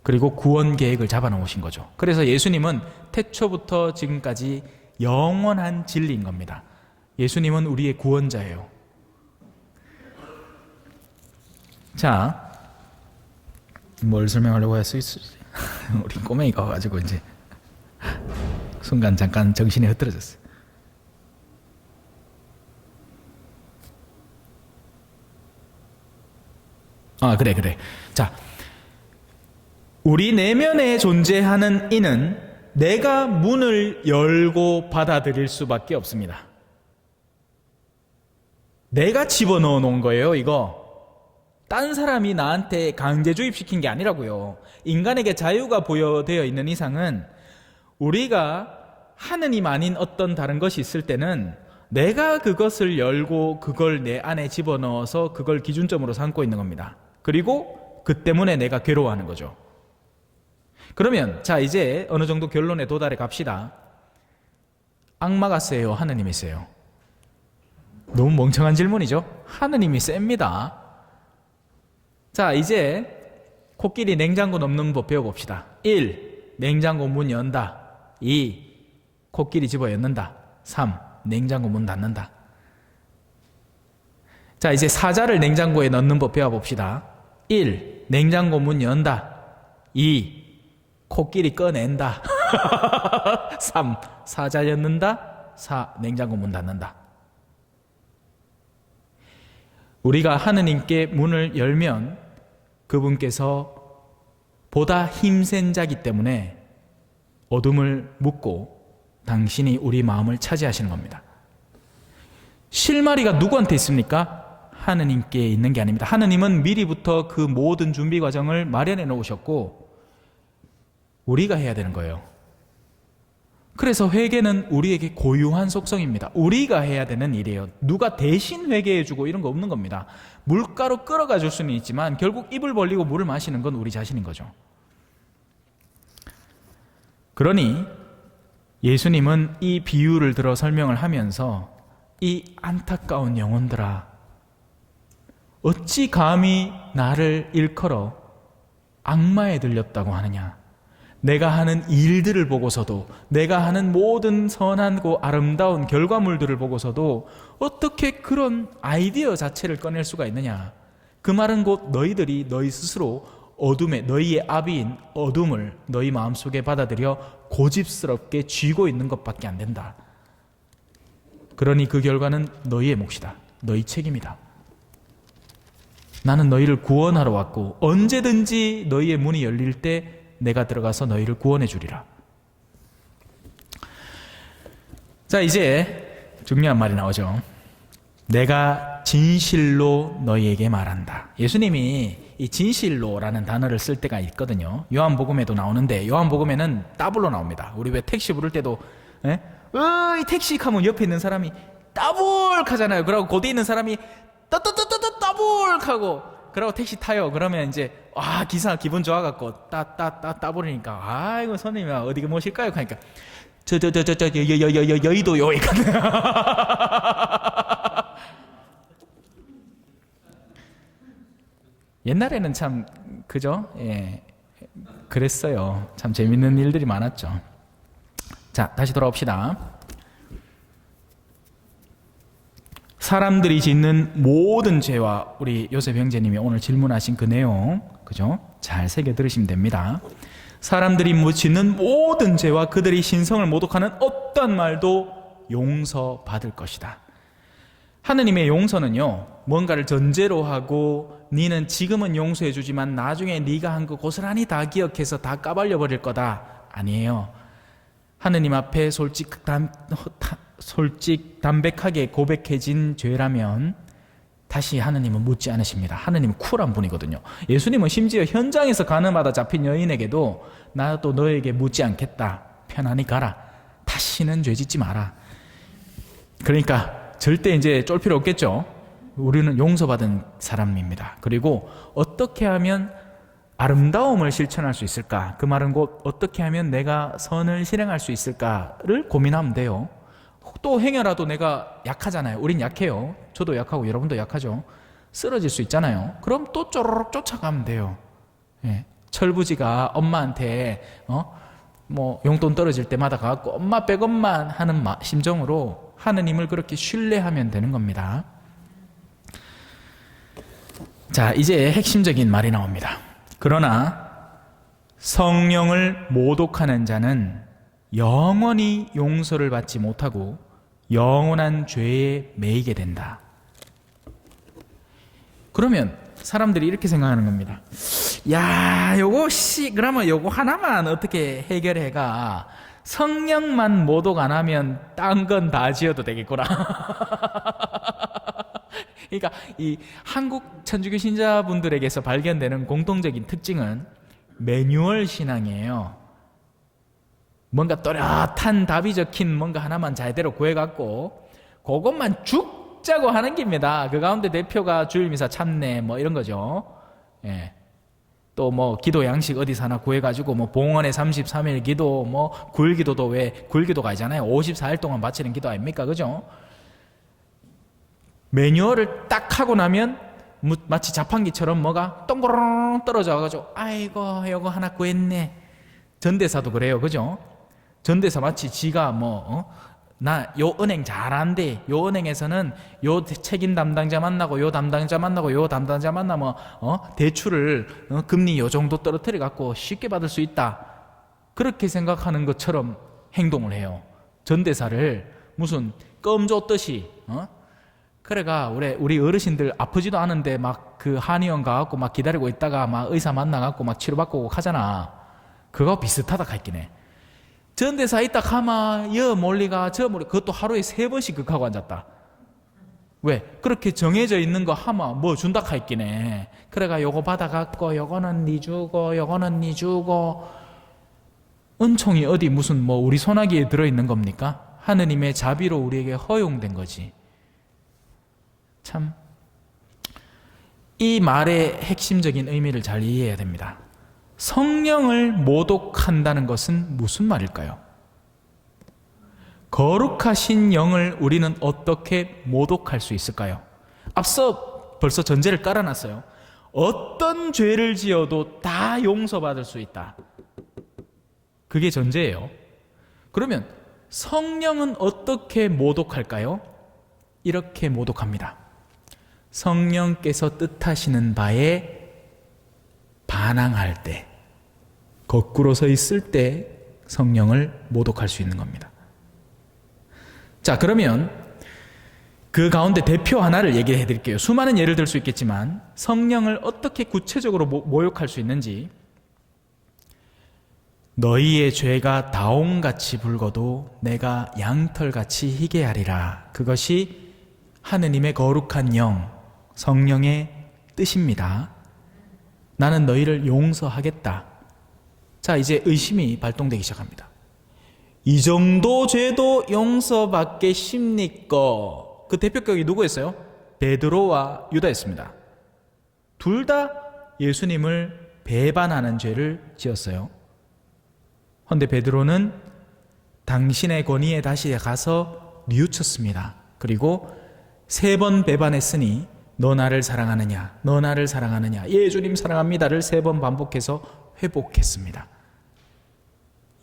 그리고 구원 계획을 잡아 놓으신 거죠. 그래서 예수님은 태초부터 지금까지 영원한 진리인 겁니다. 예수님은 우리의 구원자예요. 자, 뭘 설명하려고 했어? 우리 꼬맹이가 와가지고 이제 순간 잠깐 정신이 흐트러졌어요. 그래. 자, 우리 내면에 존재하는 이는 내가 문을 열고 받아들일 수밖에 없습니다. 내가 집어넣어 놓은 거예요, 이거. 딴 사람이 나한테 강제 주입시킨 게 아니라고요. 인간에게 자유가 부여되어 있는 이상은 우리가 하느님 아닌 어떤 다른 것이 있을 때는 내가 그것을 열고 그걸 내 안에 집어넣어서 그걸 기준점으로 삼고 있는 겁니다. 그리고 그 때문에 내가 괴로워하는 거죠. 그러면 자, 이제 어느 정도 결론에 도달해 갑시다. 악마가 세요? 하느님이 세요? 너무 멍청한 질문이죠? 하느님이 셉니다. 자, 이제 코끼리 냉장고 넘는 법 배워봅시다. 1. 냉장고 문 연다. 2. 코끼리 집어 엮는다. 3. 냉장고 문 닫는다. 자, 이제 사자를 냉장고에 넣는 법 배워봅시다. 1. 냉장고 문 연다. 2. 코끼리 꺼낸다. 3. 사자 엮는다. 4. 냉장고 문 닫는다. 우리가 하느님께 문을 열면 그분께서 보다 힘센 자기 때문에 어둠을 묻고 당신이 우리 마음을 차지하시는 겁니다. 실마리가 누구한테 있습니까? 하느님께 있는 게 아닙니다. 하느님은 미리부터 그 모든 준비 과정을 마련해 놓으셨고 우리가 해야 되는 거예요. 그래서 회개는 우리에게 고유한 속성입니다. 우리가 해야 되는 일이에요. 누가 대신 회개해주고 이런 거 없는 겁니다. 물가로 끌어가 줄 수는 있지만 결국 입을 벌리고 물을 마시는 건 우리 자신인 거죠. 그러니 예수님은 이 비유를 들어 설명을 하면서 이 안타까운 영혼들아, 어찌 감히 나를 일컬어 악마에 들렸다고 하느냐. 내가 하는 일들을 보고서도, 내가 하는 모든 선하고 아름다운 결과물들을 보고서도 어떻게 그런 아이디어 자체를 꺼낼 수가 있느냐. 그 말은 곧 너희들이 너희 스스로 어둠에, 너희의 아비인 어둠을 너희 마음속에 받아들여 고집스럽게 쥐고 있는 것밖에 안 된다. 그러니 그 결과는 너희의 몫이다. 너희 책임이다. 나는 너희를 구원하러 왔고 언제든지 너희의 문이 열릴 때 내가 들어가서 너희를 구원해 주리라. 자, 이제 중요한 말이 나오죠. 내가 진실로 너희에게 말한다. 예수님이 이 진실로라는 단어를 쓸 때가 있거든요. 요한복음에도 나오는데 요한복음에는 더블로 나옵니다. 우리 왜 택시 부를 때도 이 택시 하면 옆에 있는 사람이 따블 하잖아요. 그러고 고대 있는 사람이 따블 하고 그러고 택시 타요. 그러면 이제 기사 기분 좋아갖고 따버리니까 아이고 선생님 어디 모실까요? 하니까 여의도요. 옛날에는 참 그죠? 예, 그랬어요. 참 재밌는 일들이 많았죠. 자, 다시 돌아옵시다. 사람들이 짓는 모든 죄와, 우리 요셉 형제님이 오늘 질문하신 그 내용, 그죠? 잘 새겨 들으시면 됩니다. 사람들이 짓는 모든 죄와 그들이 신성을 모독하는 어떤 말도 용서받을 것이다. 하느님의 용서는요, 뭔가를 전제로 하고 니는 지금은 용서해 주지만 나중에 네가 한 거 고스란히 다 기억해서 다 까발려 버릴 거다, 아니에요. 하느님 앞에 담백하게 고백해진 죄라면 다시 하느님은 묻지 않으십니다. 하느님은 쿨한 분이거든요. 예수님은 심지어 현장에서 가늠하다 잡힌 여인에게도 나도 너에게 묻지 않겠다, 편안히 가라, 다시는 죄 짓지 마라. 그러니까 절대 이제 쫄 필요 없겠죠. 우리는 용서받은 사람입니다. 그리고 어떻게 하면 아름다움을 실천할 수 있을까? 그 말은 곧 어떻게 하면 내가 선을 실행할 수 있을까를 고민하면 돼요. 또 행여라도 내가 약하잖아요. 우린 약해요. 저도 약하고 여러분도 약하죠. 쓰러질 수 있잖아요. 그럼 또 쪼르륵 쫓아가면 돼요. 예. 철부지가 엄마한테 뭐 용돈 떨어질 때마다 가갖고 엄마 100원만 하는 심정으로 하느님을 그렇게 신뢰하면 되는 겁니다. 자, 이제 핵심적인 말이 나옵니다. 그러나 성령을 모독하는 자는 영원히 용서를 받지 못하고 영원한 죄에 매이게 된다. 그러면 사람들이 이렇게 생각하는 겁니다. 야, 그러면 요거 하나만 어떻게 해결해가 성령만 모독 안 하면 딴 건 다 지어도 되겠구나. 그러니까 이 한국 천주교 신자분들에게서 발견되는 공통적인 특징은 매뉴얼 신앙이에요. 뭔가 또렷한 답이 적힌 뭔가 하나만 제대로 구해갖고 그것만 죽자고 하는 겁니다. 그 가운데 대표가 주일미사 참내 뭐 이런 거죠. 예. 또 뭐 기도 양식 어디서 하나 구해가지고 뭐 봉헌의 33일 기도, 뭐 굴기도도 왜 굴기도가 아니잖아요. 54일 동안 바치는 기도 아닙니까? 그죠? 매뉴얼을 딱 하고 나면 마치 자판기처럼 뭐가 똥그렁 떨어져가지고 아이고 요거 하나 구했네. 전대사도 그래요. 그죠? 전대사 마치 지가 나 요 은행 잘한대. 요 은행에서는 요 책임 담당자 만나고 요 담당자 만나고 요 담당자 만나면 대출을 금리 요 정도 떨어뜨려 갖고 쉽게 받을 수 있다. 그렇게 생각하는 것처럼 행동을 해요. 전대사를 무슨 껌 줬듯이 그래가 우리 어르신들 아프지도 않은데 막 그 한의원 가갖고 막 기다리고 있다가 막 의사 만나갖고 막 치료받고 오고 하잖아. 그거 비슷하다 했긴 해. 전대사 있다 가마 여 멀리가 저 멀리, 그것도 하루에 3번씩 극하고 앉았다. 왜? 그렇게 정해져 있는 거 하마 뭐 준다 했긴 해. 그래가 요거 받아갖고 요거는 니 주고 요거는 니 주고 은총이 어디 무슨 뭐 우리 소나기에 들어있는 겁니까? 하느님의 자비로 우리에게 허용된 거지. 참, 이 말의 핵심적인 의미를 잘 이해해야 됩니다. 성령을 모독한다는 것은 무슨 말일까요? 거룩하신 영을 우리는 어떻게 모독할 수 있을까요? 앞서 벌써 전제를 깔아놨어요. 어떤 죄를 지어도 다 용서받을 수 있다. 그게 전제예요. 그러면 성령은 어떻게 모독할까요? 이렇게 모독합니다. 성령께서 뜻하시는 바에 반항할 때, 거꾸로 서 있을 때 성령을 모독할 수 있는 겁니다. 자, 그러면 그 가운데 대표 하나를 얘기해 드릴게요. 수많은 예를 들 수 있겠지만 성령을 어떻게 구체적으로 모욕할 수 있는지. 너희의 죄가 다홍같이 붉어도 내가 양털같이 희게 하리라. 그것이 하느님의 거룩한 영, 성령의 뜻입니다. 나는 너희를 용서하겠다. 자, 이제 의심이 발동되기 시작합니다. 이 정도 죄도 용서받겠습니까? 그 대표격이 누구였어요? 베드로와 유다였습니다. 둘 다 예수님을 배반하는 죄를 지었어요. 그런데 베드로는 당신의 권위에 다시 가서 뉘우쳤습니다. 그리고 3번 배반했으니 너 나를 사랑하느냐, 너 나를 사랑하느냐, 예 주님 사랑합니다를 3번 반복해서 회복했습니다.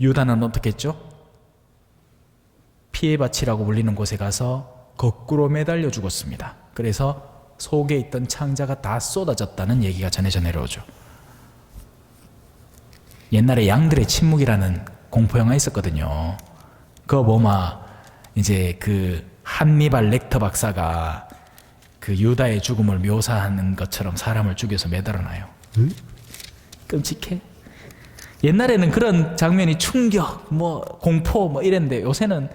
유다는 어떻게 했죠? 피해밭이라고 불리는 곳에 가서 거꾸로 매달려 죽었습니다. 그래서 속에 있던 창자가 다 쏟아졌다는 얘기가 전해져 내려오죠. 옛날에 양들의 침묵이라는 공포영화 있었거든요. 그거 보면 이제 그 한니발 렉터 박사가 그 유다의 죽음을 묘사하는 것처럼 사람을 죽여서 매달아놔요. 끔찍해. 옛날에는 그런 장면이 충격, 뭐 공포 뭐 이랬는데 요새는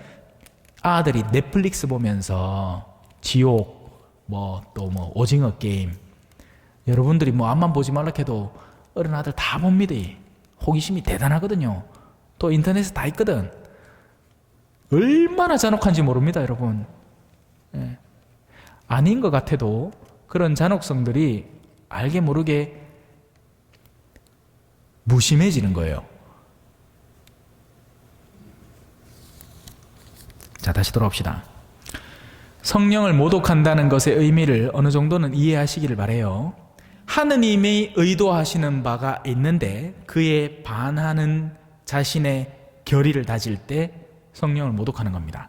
아들이 넷플릭스 보면서 지옥, 뭐 또 뭐 오징어 게임, 여러분들이 뭐 앞만 보지 말라 해도 어른 아들 다 봅니다. 호기심이 대단하거든요. 또 인터넷에 다 있거든. 얼마나 잔혹한지 모릅니다, 여러분. 예. 아닌 것 같아도 그런 잔혹성들이 알게 모르게 무심해지는 거예요. 자, 다시 돌아옵시다. 성령을 모독한다는 것의 의미를 어느 정도는 이해하시기를 바라요. 하느님이 의도하시는 바가 있는데 그에 반하는 자신의 결의를 다질 때 성령을 모독하는 겁니다.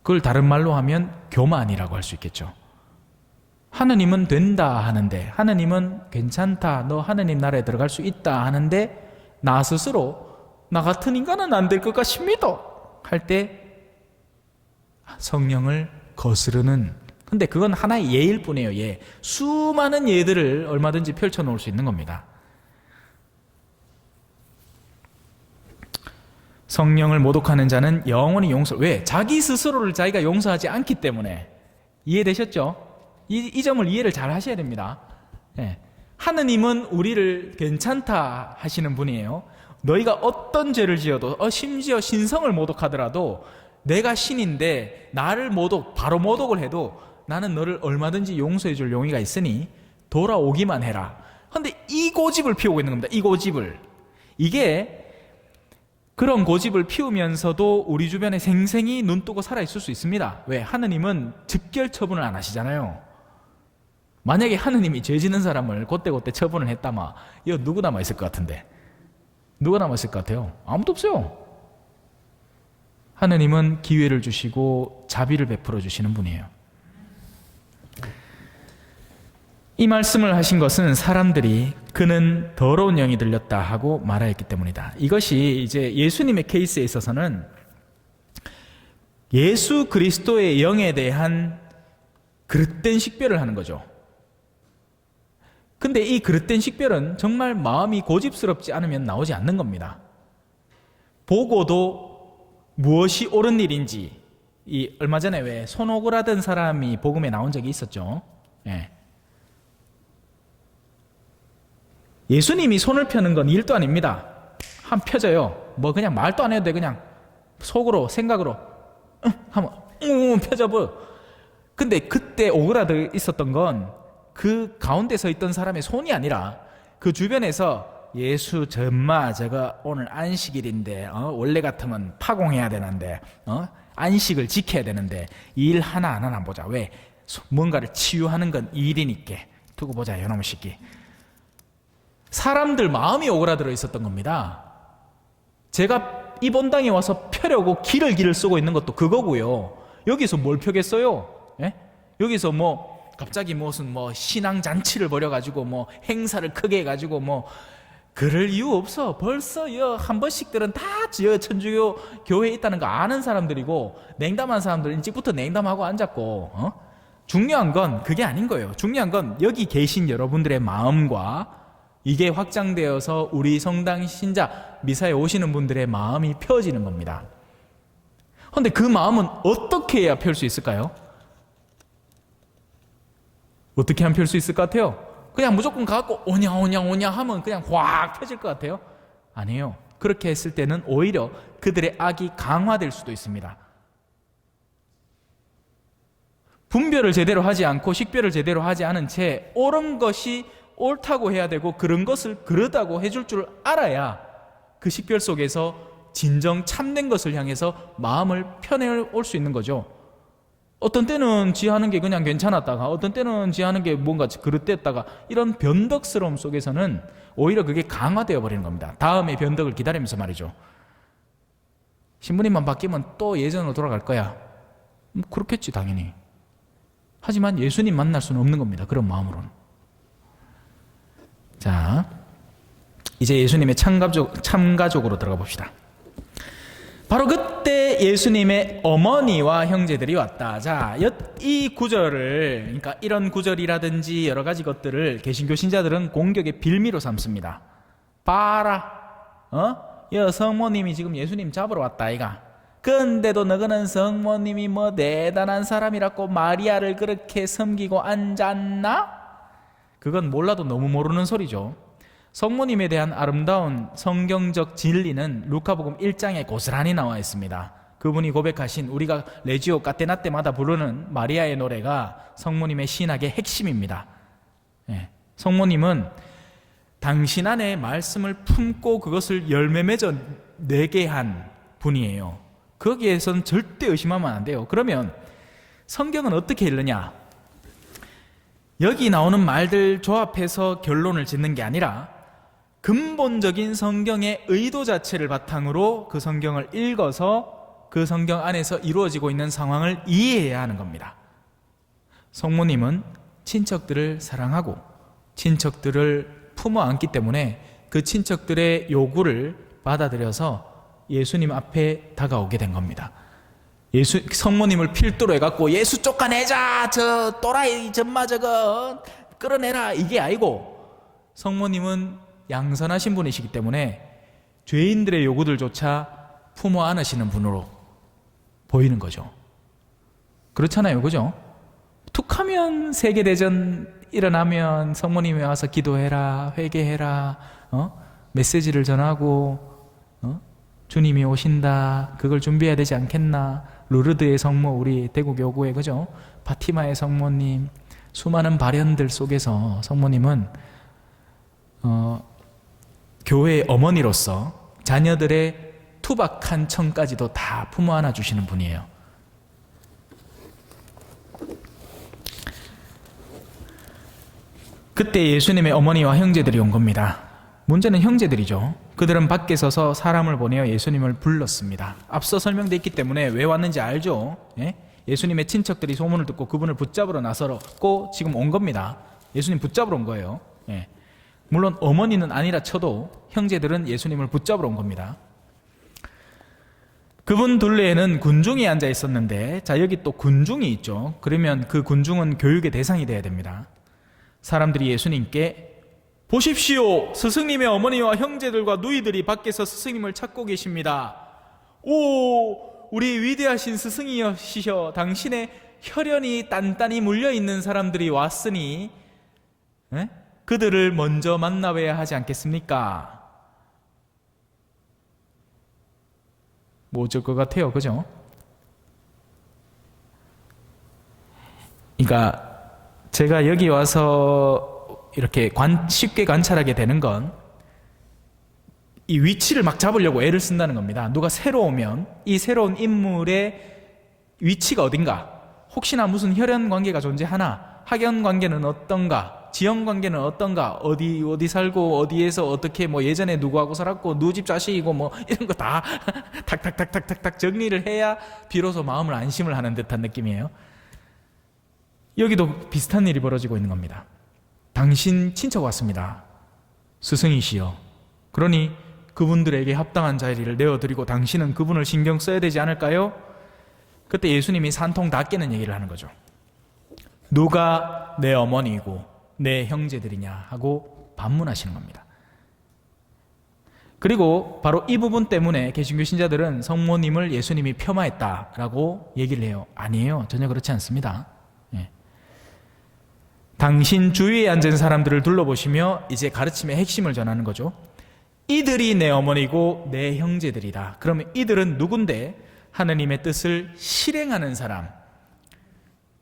그걸 다른 말로 하면 교만이라고 할 수 있겠죠. 하느님은 된다 하는데, 하느님은 괜찮다, 너 하느님 나라에 들어갈 수 있다 하는데 나 스스로 나 같은 인간은 안 될 것 같습니다 할 때 성령을 거스르는, 근데 그건 하나의 예일 뿐이에요. 예. 수많은 예들을 얼마든지 펼쳐놓을 수 있는 겁니다. 성령을 모독하는 자는 영원히 왜? 자기 스스로를 자기가 용서하지 않기 때문에. 이해되셨죠? 이 점을 이해를 잘 하셔야 됩니다. 예. 하느님은 우리를 괜찮다 하시는 분이에요. 너희가 어떤 죄를 지어도, 심지어 신성을 모독하더라도 내가 신인데 나를 바로 모독을 해도 나는 너를 얼마든지 용서해 줄 용의가 있으니 돌아오기만 해라. 그런데 이 고집을 피우고 있는 겁니다. 이 고집을. 이게 그런 고집을 피우면서도 우리 주변에 생생히 눈뜨고 살아있을 수 있습니다. 왜? 하느님은 즉결 처분을 안 하시잖아요. 만약에 하느님이 죄 지는 사람을 그때그때 처분을 했다마 이거 누구 남아있을 것 같은데? 누가 남아있을 것 같아요? 아무도 없어요. 하느님은 기회를 주시고 자비를 베풀어 주시는 분이에요. 이 말씀을 하신 것은 사람들이 그는 더러운 영이 들렸다 하고 말하였기 때문이다. 이것이 이제 예수님의 케이스에 있어서는 예수 그리스도의 영에 대한 그릇된 식별을 하는 거죠. 근데 이 그릇된 식별은 정말 마음이 고집스럽지 않으면 나오지 않는 겁니다. 보고도 무엇이 옳은 일인지, 얼마 전에 왜 손오그라든 사람이 복음에 나온 적이 있었죠. 예. 예수님이 손을 펴는 건 일도 아닙니다. 한 펴져요. 뭐 그냥 말도 안 해도 돼. 그냥 속으로 생각으로 하면 펴져버. 근데 그때 오그라들 있었던 건 그 가운데 서 있던 사람의 손이 아니라 그 주변에서 예수 전마 저거 오늘 안식일인데 원래 같으면 파공해야 되는데 안식을 지켜야 되는데 일 하나 안 하나 보자. 왜? 뭔가를 치유하는 건 일이니까 두고 보자 이놈의 새끼. 사람들 마음이 오그라들어 있었던 겁니다. 제가 이 본당에 와서 펴려고 길을 쓰고 있는 것도 그거고요. 여기서 뭘 펴겠어요? 예? 여기서 뭐 갑자기 무슨 뭐 신앙 잔치를 벌여가지고 뭐 행사를 크게 해가지고 뭐 그럴 이유 없어. 벌써 한 번씩들은 다 천주교 교회에 있다는 거 아는 사람들이고 냉담한 사람들 일찍부터 냉담하고 앉았고 중요한 건 그게 아닌 거예요. 중요한 건 여기 계신 여러분들의 마음과 이게 확장되어서 우리 성당 신자 미사에 오시는 분들의 마음이 펴지는 겁니다. 그런데 그 마음은 어떻게 해야 펼 수 있을까요? 어떻게 하면 펼 수 있을 것 같아요? 그냥 무조건 갖고 오냐 하면 그냥 확 펴질 것 같아요? 아니에요. 그렇게 했을 때는 오히려 그들의 악이 강화될 수도 있습니다. 분별을 제대로 하지 않고 식별을 제대로 하지 않은 채 옳은 것이 옳다고 해야 되고 그런 것을 그러다고 해줄 줄 알아야 그 식별 속에서 진정 참된 것을 향해서 마음을 펴내올 수 있는 거죠. 어떤 때는 지 하는 게 그냥 괜찮았다가 어떤 때는 지 하는 게 뭔가 그릇됐다가 이런 변덕스러움 속에서는 오히려 그게 강화되어 버리는 겁니다. 다음에 변덕을 기다리면서 말이죠. 신부님만 바뀌면 또 예전으로 돌아갈 거야. 그렇겠지 당연히. 하지만 예수님 만날 수는 없는 겁니다. 그런 마음으로는. 자, 이제 예수님의 참가족으로 들어가 봅시다. 바로 그때 예수님의 어머니와 형제들이 왔다. 자, 이 구절을, 그러니까 이런 구절이라든지 여러 가지 것들을 개신교 신자들은 공격의 빌미로 삼습니다. 봐라, 여 성모님이 지금 예수님 잡으러 왔다 아이가. 근데도 너희는 성모님이 뭐 대단한 사람이라고 마리아를 그렇게 섬기고 앉았나? 그건 몰라도 너무 모르는 소리죠. 성모님에 대한 아름다운 성경적 진리는 루카복음 1장에 고스란히 나와 있습니다. 그분이 고백하신 우리가 레지오 까테나 때마다 부르는 마리아의 노래가 성모님의 신학의 핵심입니다. 성모님은 당신 안에 말씀을 품고 그것을 열매 맺어 내게 한 분이에요. 거기에선 절대 의심하면 안 돼요. 그러면 성경은 어떻게 읽느냐? 여기 나오는 말들 조합해서 결론을 짓는 게 아니라 근본적인 성경의 의도 자체를 바탕으로 그 성경을 읽어서 그 성경 안에서 이루어지고 있는 상황을 이해해야 하는 겁니다. 성모님은 친척들을 사랑하고 친척들을 품어 안기 때문에 그 친척들의 요구를 받아들여서 예수님 앞에 다가오게 된 겁니다. 성모님을 필두로 해갖고 예수 쫓아내자, 저 또라이 전마 저거 끌어내라, 이게 아니고 성모님은 양선하신 분이시기 때문에 죄인들의 요구들조차 품어 안으시는 분으로 보이는 거죠. 그렇잖아요, 그죠? 툭하면 세계대전 일어나면 성모님이 와서 기도해라, 회개해라, 메시지를 전하고 주님이 오신다, 그걸 준비해야 되지 않겠나. 루르드의 성모, 우리 대구교구의 그죠? 파티마의 성모님, 수많은 발현들 속에서 성모님은 교회의 어머니로서 자녀들의 투박한 청까지도 다 품어 안아 주시는 분이에요. 그때 예수님의 어머니와 형제들이 온 겁니다. 문제는 형제들이죠. 그들은 밖에 서서 사람을 보내어 예수님을 불렀습니다. 앞서 설명되어 있기 때문에 왜 왔는지 알죠? 예수님의 친척들이 소문을 듣고 그분을 붙잡으러 나서고 지금 온 겁니다. 예수님 붙잡으러 온 거예요. 물론 어머니는 아니라 쳐도 형제들은 예수님을 붙잡으러 온 겁니다. 그분 둘레에는 군중이 앉아 있었는데, 자, 여기 또 군중이 있죠. 그러면 그 군중은 교육의 대상이 돼야 됩니다. 사람들이 예수님께 보십시오, 스승님의 어머니와 형제들과 누이들이 밖에서 스승님을 찾고 계십니다. 오, 우리 위대하신 스승이시여, 당신의 혈연이 단단히 물려있는 사람들이 왔으니 그들을 먼저 만나봐야 하지 않겠습니까? 뭐 어쩔 것 같아요. 그죠? 그러니까 제가 여기 와서 이렇게 쉽게 관찰하게 되는 건 이 위치를 막 잡으려고 애를 쓴다는 겁니다. 누가 새로 오면 이 새로운 인물의 위치가 어딘가, 혹시나 무슨 혈연 관계가 존재하나, 학연 관계는 어떤가, 지연 관계는 어떤가, 어디 살고 어디에서 어떻게 뭐 예전에 누구하고 살았고 누구 집 자식이고 뭐 이런 거 다 탁탁탁탁탁탁 정리를 해야 비로소 마음을 안심을 하는 듯한 느낌이에요. 여기도 비슷한 일이 벌어지고 있는 겁니다. 당신 친척 왔습니다. 스승이시여. 그러니 그분들에게 합당한 자리를 내어드리고 당신은 그분을 신경 써야 되지 않을까요? 그때 예수님이 산통 다 깨는 얘기를 하는 거죠. 누가 내 어머니이고 내 형제들이냐 하고 반문하시는 겁니다. 그리고 바로 이 부분 때문에 개신교 신자들은 성모님을 예수님이 폄하했다라고 얘기를 해요. 아니에요. 전혀 그렇지 않습니다. 당신 주위에 앉은 사람들을 둘러보시며 이제 가르침의 핵심을 전하는 거죠. 이들이 내 어머니고 내 형제들이다. 그러면 이들은 누군데? 하느님의 뜻을 실행하는 사람.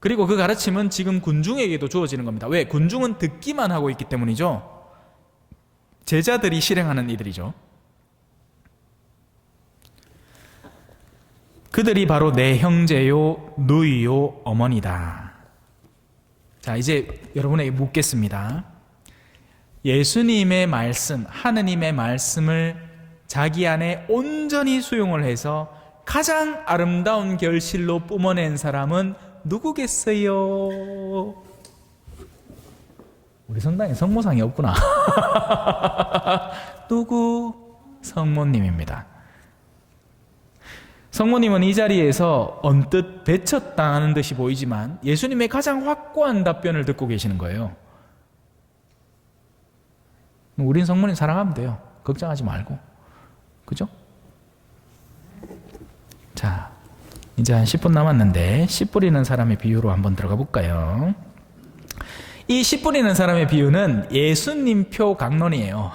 그리고 그 가르침은 지금 군중에게도 주어지는 겁니다. 왜? 군중은 듣기만 하고 있기 때문이죠. 제자들이 실행하는 이들이죠. 그들이 바로 내 형제요, 누이요, 어머니다. 자, 이제 여러분에게 묻겠습니다. 예수님의 말씀, 하느님의 말씀을 자기 안에 온전히 수용을 해서 가장 아름다운 결실로 뿜어낸 사람은 누구겠어요? 우리 성당에 성모상이 없구나. 누구? 성모님입니다. 성모님은 이 자리에서 언뜻 배척당하는 듯이 보이지만 예수님의 가장 확고한 답변을 듣고 계시는 거예요. 우린 성모님 사랑하면 돼요. 걱정하지 말고. 그죠? 자, 이제 한 10분 남았는데 씨 뿌리는 사람의 비유로 한번 들어가 볼까요? 이 씨 뿌리는 사람의 비유는 예수님표 강론이에요.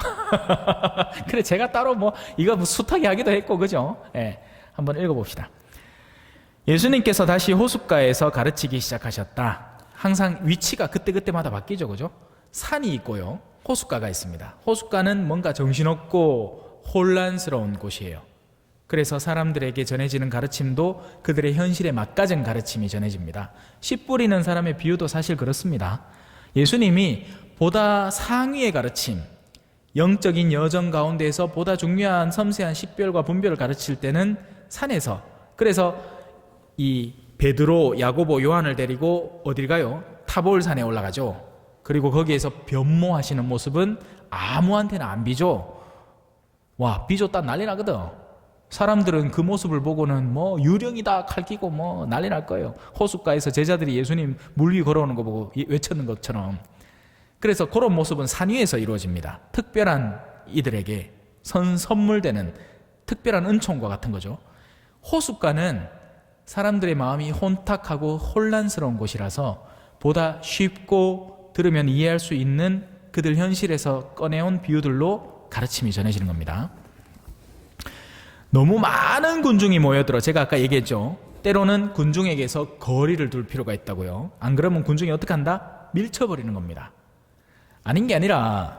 그래, 제가 따로 이거 숱하게 하기도 했고, 그죠? 한번 읽어봅시다. 예수님께서 다시 호숫가에서 가르치기 시작하셨다. 항상 위치가 그때그때마다 바뀌죠, 그죠? 산이 있고요, 호숫가가 있습니다. 호숫가는 뭔가 정신없고 혼란스러운 곳이에요. 그래서 사람들에게 전해지는 가르침도 그들의 현실에 맞가진 가르침이 전해집니다. 씨 뿌리는 사람의 비유도 사실 그렇습니다. 예수님이 보다 상위의 가르침, 영적인 여정 가운데에서 보다 중요한 섬세한 식별과 분별을 가르칠 때는 산에서, 그래서 이 베드로, 야고보, 요한을 데리고 어딜 가요? 타볼산에 올라가죠. 그리고 거기에서 변모하시는 모습은 아무한테나 안 비죠. 와, 비줬다 난리 나거든. 사람들은 그 모습을 보고는 유령이다 칼 끼고 난리 날 거예요. 호숫가에서 제자들이 예수님 물 위 걸어오는 거 보고 외쳤는 것처럼. 그래서 그런 모습은 산 위에서 이루어집니다. 특별한 이들에게 선물되는 특별한 은총과 같은 거죠. 호숫가는 사람들의 마음이 혼탁하고 혼란스러운 곳이라서 보다 쉽고 들으면 이해할 수 있는 그들 현실에서 꺼내온 비유들로 가르침이 전해지는 겁니다. 너무 많은 군중이 모여들어, 제가 아까 얘기했죠. 때로는 군중에게서 거리를 둘 필요가 있다고요. 안 그러면 군중이 어떻게 한다? 밀쳐버리는 겁니다. 아닌 게 아니라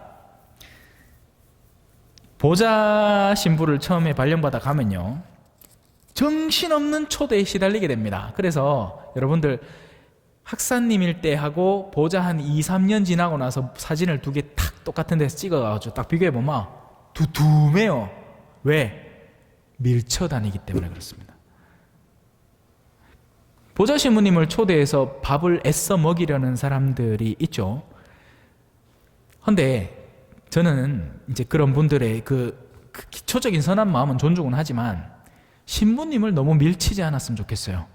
보좌 신부를 처음에 발령받아 가면요, 정신없는 초대에 시달리게 됩니다. 그래서 여러분들 학사님일 때 하고 보좌 한 2-3년 지나고 나서 사진을 2개 탁 똑같은 데서 찍어가지고 딱 비교해보면 두툼해요. 왜? 밀쳐 다니기 때문에 그렇습니다. 보좌 신부님을 초대해서 밥을 애써 먹이려는 사람들이 있죠. 그런데 저는 이제 그런 분들의 그 기초적인 선한 마음은 존중은 하지만 신부님을 너무 밀치지 않았으면 좋겠어요.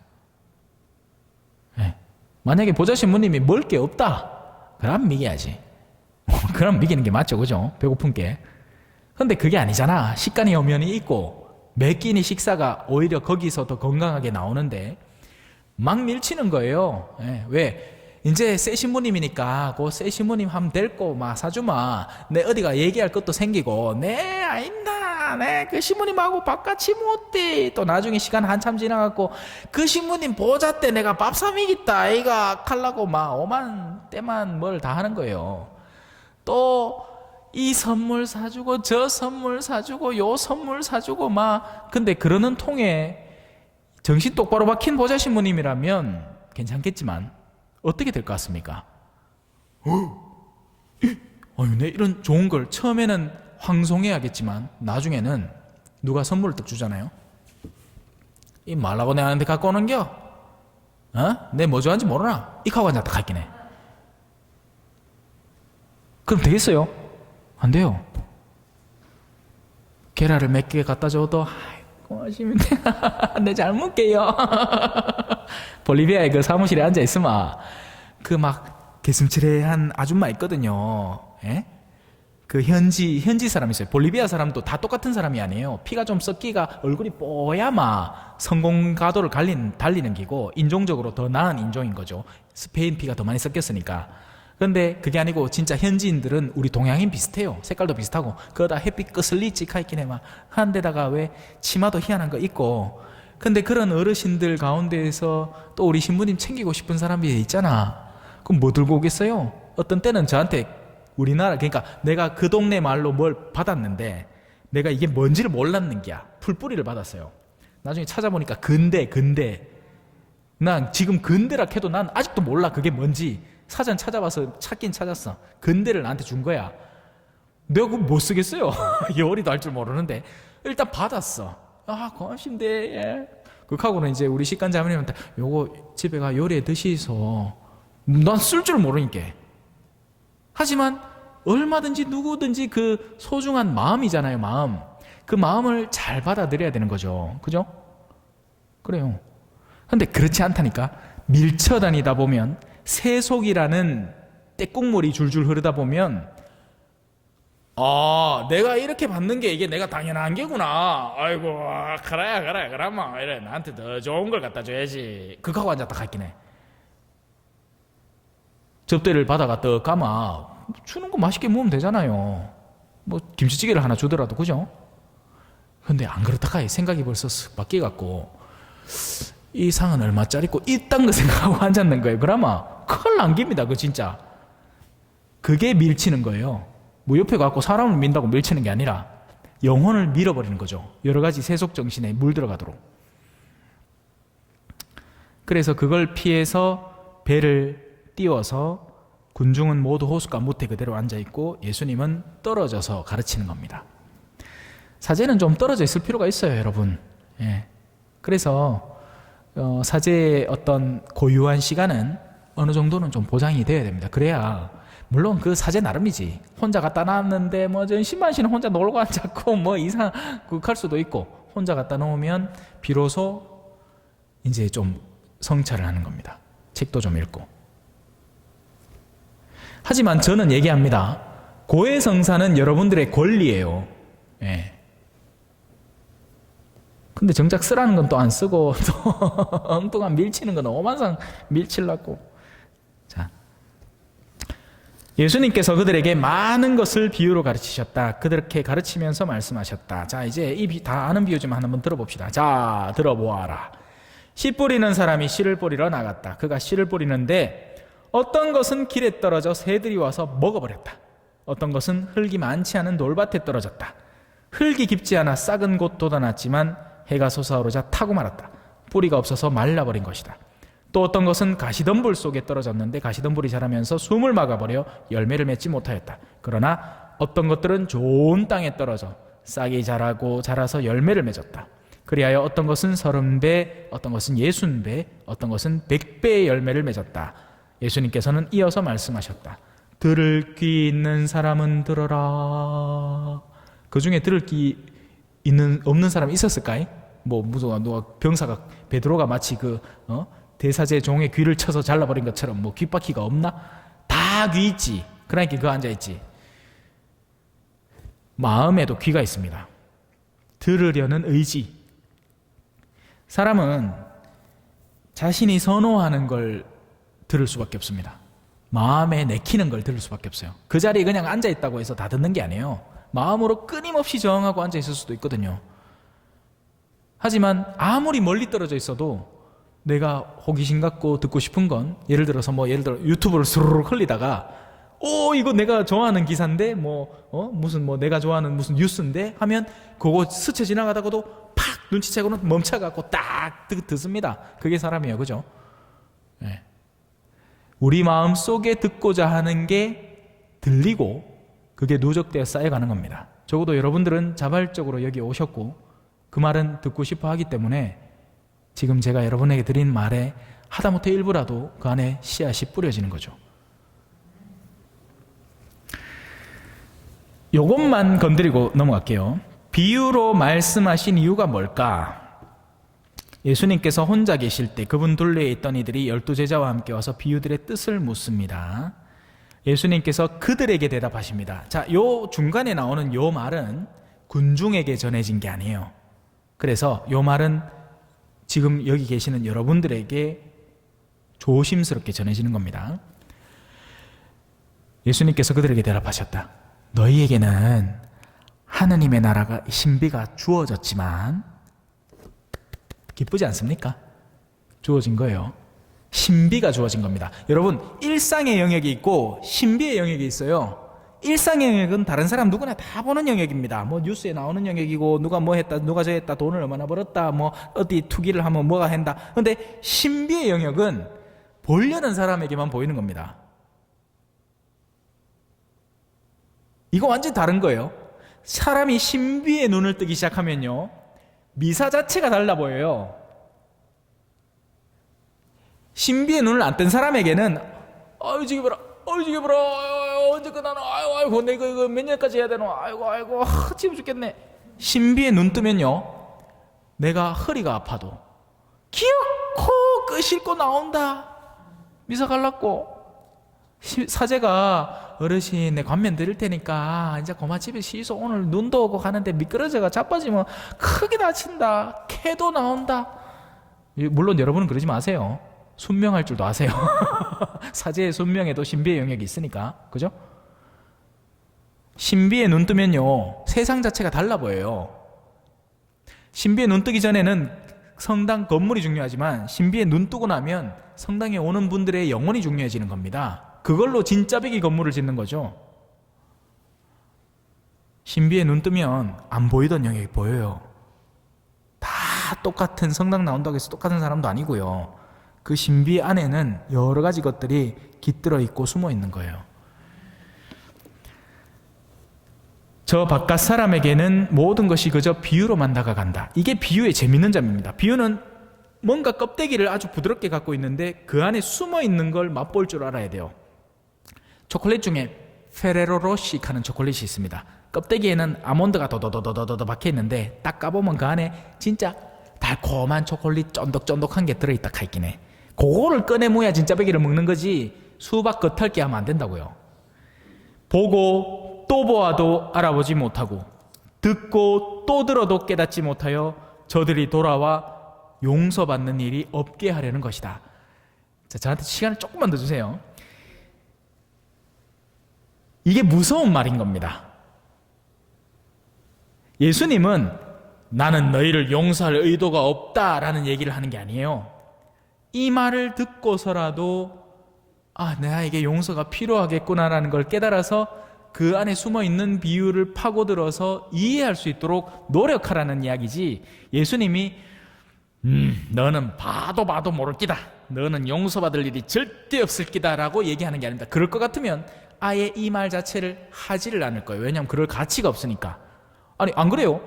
만약에 보좌 신부님이 먹을 게 없다, 그럼 먹여야지. 그럼 먹이는 게 맞죠, 그죠? 배고픈 게. 그런데 그게 아니잖아. 식간이 엄연히 있고 매 끼니 식사가 오히려 거기서 더 건강하게 나오는데 막 밀치는 거예요. 왜? 이제 새 신부님이니까 그 새 신부님 한번 데리고 막 사주마. 내 어디가 얘기할 것도 생기고 네 아닙니다. 네 그 신부님하고 바깥이 못돼. 또 나중에 시간 한참 지나갖고 그 신부님 보자 때 내가 밥 사미겠다 아이가 칼라고 막 오만 때만 뭘 다 하는 거예요. 또 이 선물 사주고 저 선물 사주고 요 선물 사주고 막. 근데 그러는 통에 정신 똑바로 박힌 보좌 신부님이라면 괜찮겠지만 어떻게 될 것 같습니까? 내 이런 좋은 걸 처음에는 황송해야겠지만 나중에는 누가 선물을 딱 주잖아요. 이 말라고 내한테 갖고 오는겨? 내 뭐 좋아하는지 모르나? 이카고 앉았다 갈긴 해. 그럼 되겠어요? 안 돼요. 계란을 몇 개 갖다 줘도 고마시면 돼. 내 잘 먹게요. 볼리비아의 그 사무실에 앉아 있으면 그 막 개슴츠레한 아줌마 있거든요. 예? 그 현지 사람 있어요. 볼리비아 사람도 다 똑같은 사람이 아니에요. 피가 좀 섞기가 얼굴이 뽀야마 성공 가도를 달리는 기고 인종적으로 더 나은 인종인 거죠. 스페인 피가 더 많이 섞였으니까. 근데 그게 아니고 진짜 현지인들은 우리 동양인 비슷해요. 색깔도 비슷하고 그거다 햇빛 끄슬리 찍혀있긴 해. 막 한 데다가 왜 치마도 희한한 거 입고. 근데 그런 어르신들 가운데에서 또 우리 신부님 챙기고 싶은 사람이 있잖아. 그럼 뭐 들고 오겠어요? 어떤 때는 저한테 우리나라 그러니까 내가 그 동네 말로 뭘 받았는데 내가 이게 뭔지를 몰랐는 게야. 풀뿌리를 받았어요. 나중에 찾아보니까 근대 난 지금 근대라 해도 난 아직도 몰라 그게 뭔지. 사전 찾아봐서 찾긴 찾았어. 근대를 나한테 준 거야. 내가 그거 못 쓰겠어요. 요리도 할 줄 모르는데 일단 받았어. 고맙신데. 예. 그하고는 이제 우리 식간자매님한테 요거 집에 가 요리해 드시소. 난 쓸 줄 모르니까. 하지만 얼마든지 누구든지 그 소중한 마음이잖아요. 마음. 그 마음을 잘 받아들여야 되는 거죠. 그죠? 그래요. 근데 그렇지 않다니까. 밀쳐 다니다 보면 세속이라는 떼국물이 줄줄 흐르다 보면 내가 이렇게 받는 게 이게 내가 당연한 게구나. 아이고 그래 그러면 이래 나한테 더 좋은 걸 갖다 줘야지. 그거하고 앉았다 갔긴 해. 접대를 받아가 떡 까마 주는 거 맛있게 먹으면 되잖아요. 뭐 김치찌개를 하나 주더라도 그죠? 근데 안 그렇다가 생각이 벌써 쓱 바뀌어갖고 이 상은 얼마짜리고 이딴 거 생각하고 앉았는 거예요. 그러면 큰일 남깁니다. 그 진짜 그게 밀치는 거예요. 뭐 옆에 가고 사람을 민다고 밀치는 게 아니라 영혼을 밀어버리는 거죠. 여러 가지 세속 정신에 물들어가도록. 그래서 그걸 피해서 배를 띄워서 군중은 모두 호숫가 무태 그대로 앉아있고 예수님은 떨어져서 가르치는 겁니다. 사제는 좀 떨어져 있을 필요가 있어요, 여러분. 예. 그래서 사제의 어떤 고유한 시간은 어느 정도는 좀 보장이 돼야 됩니다. 그래야 물론 그 사제 나름이지. 혼자 갖다 놨는데 뭐 전신만 씨는 혼자 놀고 앉았고 뭐 이상 그할 수도 있고 혼자 갖다 놓으면 비로소 이제 좀 성찰을 하는 겁니다. 책도 좀 읽고. 하지만 저는 얘기합니다. 고해성사는 여러분들의 권리예요. 예. 근데 정작 쓰라는 건 또 안 쓰고 또 엉뚱한 밀치는 건 오만상 밀치려고. 자, 예수님께서 그들에게 많은 것을 비유로 가르치셨다. 그렇게 가르치면서 말씀하셨다. 자, 이제 이 다 아는 비유지만 한번 들어봅시다. 자, 들어보아라. 씨 뿌리는 사람이 씨를 뿌리러 나갔다. 그가 씨를 뿌리는데 어떤 것은 길에 떨어져 새들이 와서 먹어버렸다. 어떤 것은 흙이 많지 않은 돌밭에 떨어졌다. 흙이 깊지 않아 싹은 곧 돋아났지만 해가 솟아오르자 타고 말았다. 뿌리가 없어서 말라버린 것이다. 또 어떤 것은 가시덤불 속에 떨어졌는데 가시덤불이 자라면서 숨을 막아버려 열매를 맺지 못하였다. 그러나 어떤 것들은 좋은 땅에 떨어져 싹이 자라고 자라서 열매를 맺었다. 그리하여 어떤 것은 30배, 어떤 것은 60배, 어떤 것은 100배의 열매를 맺었다. 예수님께서는 이어서 말씀하셨다. 들을 귀 있는 사람은 들어라. 그 중에 들을 귀 없는 사람이 있었을까요? 뭐 무슨 누가 병사가 베드로가 마치 대사제 종의 귀를 쳐서 잘라버린 것처럼 뭐 귓바퀴가 없나? 다 귀 있지. 그러니까 그거 앉아 있지. 마음에도 귀가 있습니다. 들으려는 의지. 사람은 자신이 선호하는 걸 들을 수밖에 없습니다. 마음에 내키는 걸 들을 수밖에 없어요. 그 자리에 그냥 앉아있다고 해서 다 듣는 게 아니에요. 마음으로 끊임없이 저항하고 앉아있을 수도 있거든요. 하지만 아무리 멀리 떨어져 있어도 내가 호기심 갖고 듣고 싶은 건 예를 들어 유튜브를 스르륵 흘리다가 이거 내가 좋아하는 기사인데 내가 좋아하는 무슨 뉴스인데 하면 그거 스쳐 지나가다가도 팍 눈치채고는 멈춰갖고 딱 듣습니다. 그게 사람이에요. 그죠? 네. 우리 마음 속에 듣고자 하는 게 들리고 그게 누적되어 쌓여가는 겁니다. 적어도 여러분들은 자발적으로 여기 오셨고 그 말은 듣고 싶어 하기 때문에 지금 제가 여러분에게 드린 말에 하다못해 일부라도 그 안에 씨앗이 뿌려지는 거죠. 요것만 건드리고 넘어갈게요. 비유로 말씀하신 이유가 뭘까? 예수님께서 혼자 계실 때 그분 둘레에 있던 이들이 12제자와 함께 와서 비유들의 뜻을 묻습니다. 예수님께서 그들에게 대답하십니다. 자, 요 중간에 나오는 요 말은 군중에게 전해진 게 아니에요. 그래서 요 말은 지금 여기 계시는 여러분들에게 조심스럽게 전해지는 겁니다. 예수님께서 그들에게 대답하셨다. 너희에게는 하느님의 나라가 신비가 주어졌지만 기쁘지 않습니까? 주어진 거예요. 신비가 주어진 겁니다. 여러분, 일상의 영역이 있고 신비의 영역이 있어요. 일상의 영역은 다른 사람 누구나 다 보는 영역입니다. 뉴스에 나오는 영역이고 누가 뭐 했다, 누가 저 했다, 돈을 얼마나 벌었다, 어디 투기를 하면 뭐가 한다. 근데 신비의 영역은 보려는 사람에게만 보이는 겁니다. 이거 완전히 다른 거예요. 사람이 신비의 눈을 뜨기 시작하면요, 미사 자체가 달라 보여요. 신비의 눈을 안 뜬 사람에게는 저기 봐라, 언제 끝나노, 아이고 내가 이거 몇 년까지 해야 되노, 아이고 지금 죽겠네. 신비의 눈 뜨면요, 내가 허리가 아파도 기어코 끄실고 나온다. 미사 갈랐고 사제가 어르신 내 관면 드릴 테니까 이제 고마 집에 쉬소. 오늘 눈도 오고 가는데 미끄러져가 자빠지면 크게 다친다. 캐도 나온다. 물론 여러분은 그러지 마세요. 순명할 줄도 아세요. 사제의 순명에도 신비의 영역이 있으니까. 그죠? 신비의 눈 뜨면요, 세상 자체가 달라 보여요. 신비의 눈 뜨기 전에는 성당 건물이 중요하지만 신비의 눈 뜨고 나면 성당에 오는 분들의 영혼이 중요해지는 겁니다. 그걸로 진짜배기 건물을 짓는 거죠. 신비의 눈 뜨면 안 보이던 영역이 보여요. 다 똑같은 성당 나온다고 해서 똑같은 사람도 아니고요. 그 신비 안에는 여러 가지 것들이 깃들어 있고 숨어 있는 거예요. 저 바깥 사람에게는 모든 것이 그저 비유로만 다가간다. 이게 비유의 재밌는 점입니다. 비유는 뭔가 껍데기를 아주 부드럽게 갖고 있는데 그 안에 숨어 있는 걸 맛볼 줄 알아야 돼요. 초콜릿 중에 페레로 로시 하는 초콜릿이 있습니다. 껍데기에는 아몬드가 도도도도도도 박혀 있는데 딱 까보면 그 안에 진짜 달콤한 초콜릿 쫀득쫀득한 게 들어있다 카있긴 해. 그거를 꺼내모야 진짜 배기를 먹는 거지 수박 겉핥기 하면 안 된다고요. 보고 또 보아도 알아보지 못하고 듣고 또 들어도 깨닫지 못하여 저들이 돌아와 용서받는 일이 없게 하려는 것이다. 자, 저한테 시간을 조금만 더 주세요. 이게 무서운 말인 겁니다. 예수님은 나는 너희를 용서할 의도가 없다라는 얘기를 하는 게 아니에요. 이 말을 듣고서라도 내가 용서가 필요하겠구나라는 걸 깨달아서 그 안에 숨어있는 비유를 파고들어서 이해할 수 있도록 노력하라는 이야기지, 예수님이 너는 봐도 모를 끼다, 너는 용서받을 일이 절대 없을 끼다 라고 얘기하는 게 아닙니다. 그럴 것 같으면 아예 이 말 자체를 하지를 않을 거예요. 왜냐하면 그럴 가치가 없으니까. 아니 안 그래요?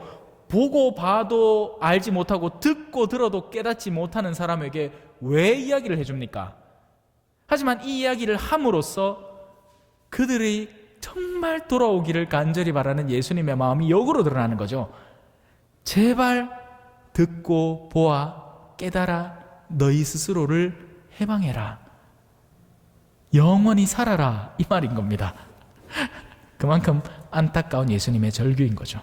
보고 봐도 알지 못하고 듣고 들어도 깨닫지 못하는 사람에게 왜 이야기를 해줍니까? 하지만 이 이야기를 함으로써 그들이 정말 돌아오기를 간절히 바라는 예수님의 마음이 역으로 드러나는 거죠. 제발 듣고 보아 깨달아 너희 스스로를 해방해라. 영원히 살아라. 이 말인 겁니다. 그만큼 안타까운 예수님의 절규인 거죠.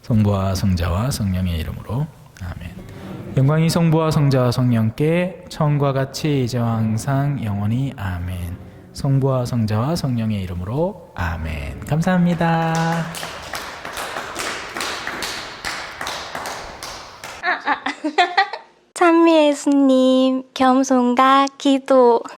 성부와 성자와 성령의 이름으로 아멘. 영광이 성부와 성자와 성령께 처음과 같이 이제와 항상 영원히 아멘. 성부와 성자와 성령의 이름으로 아멘. 감사합니다. 찬미 예수님, 겸손과 기도.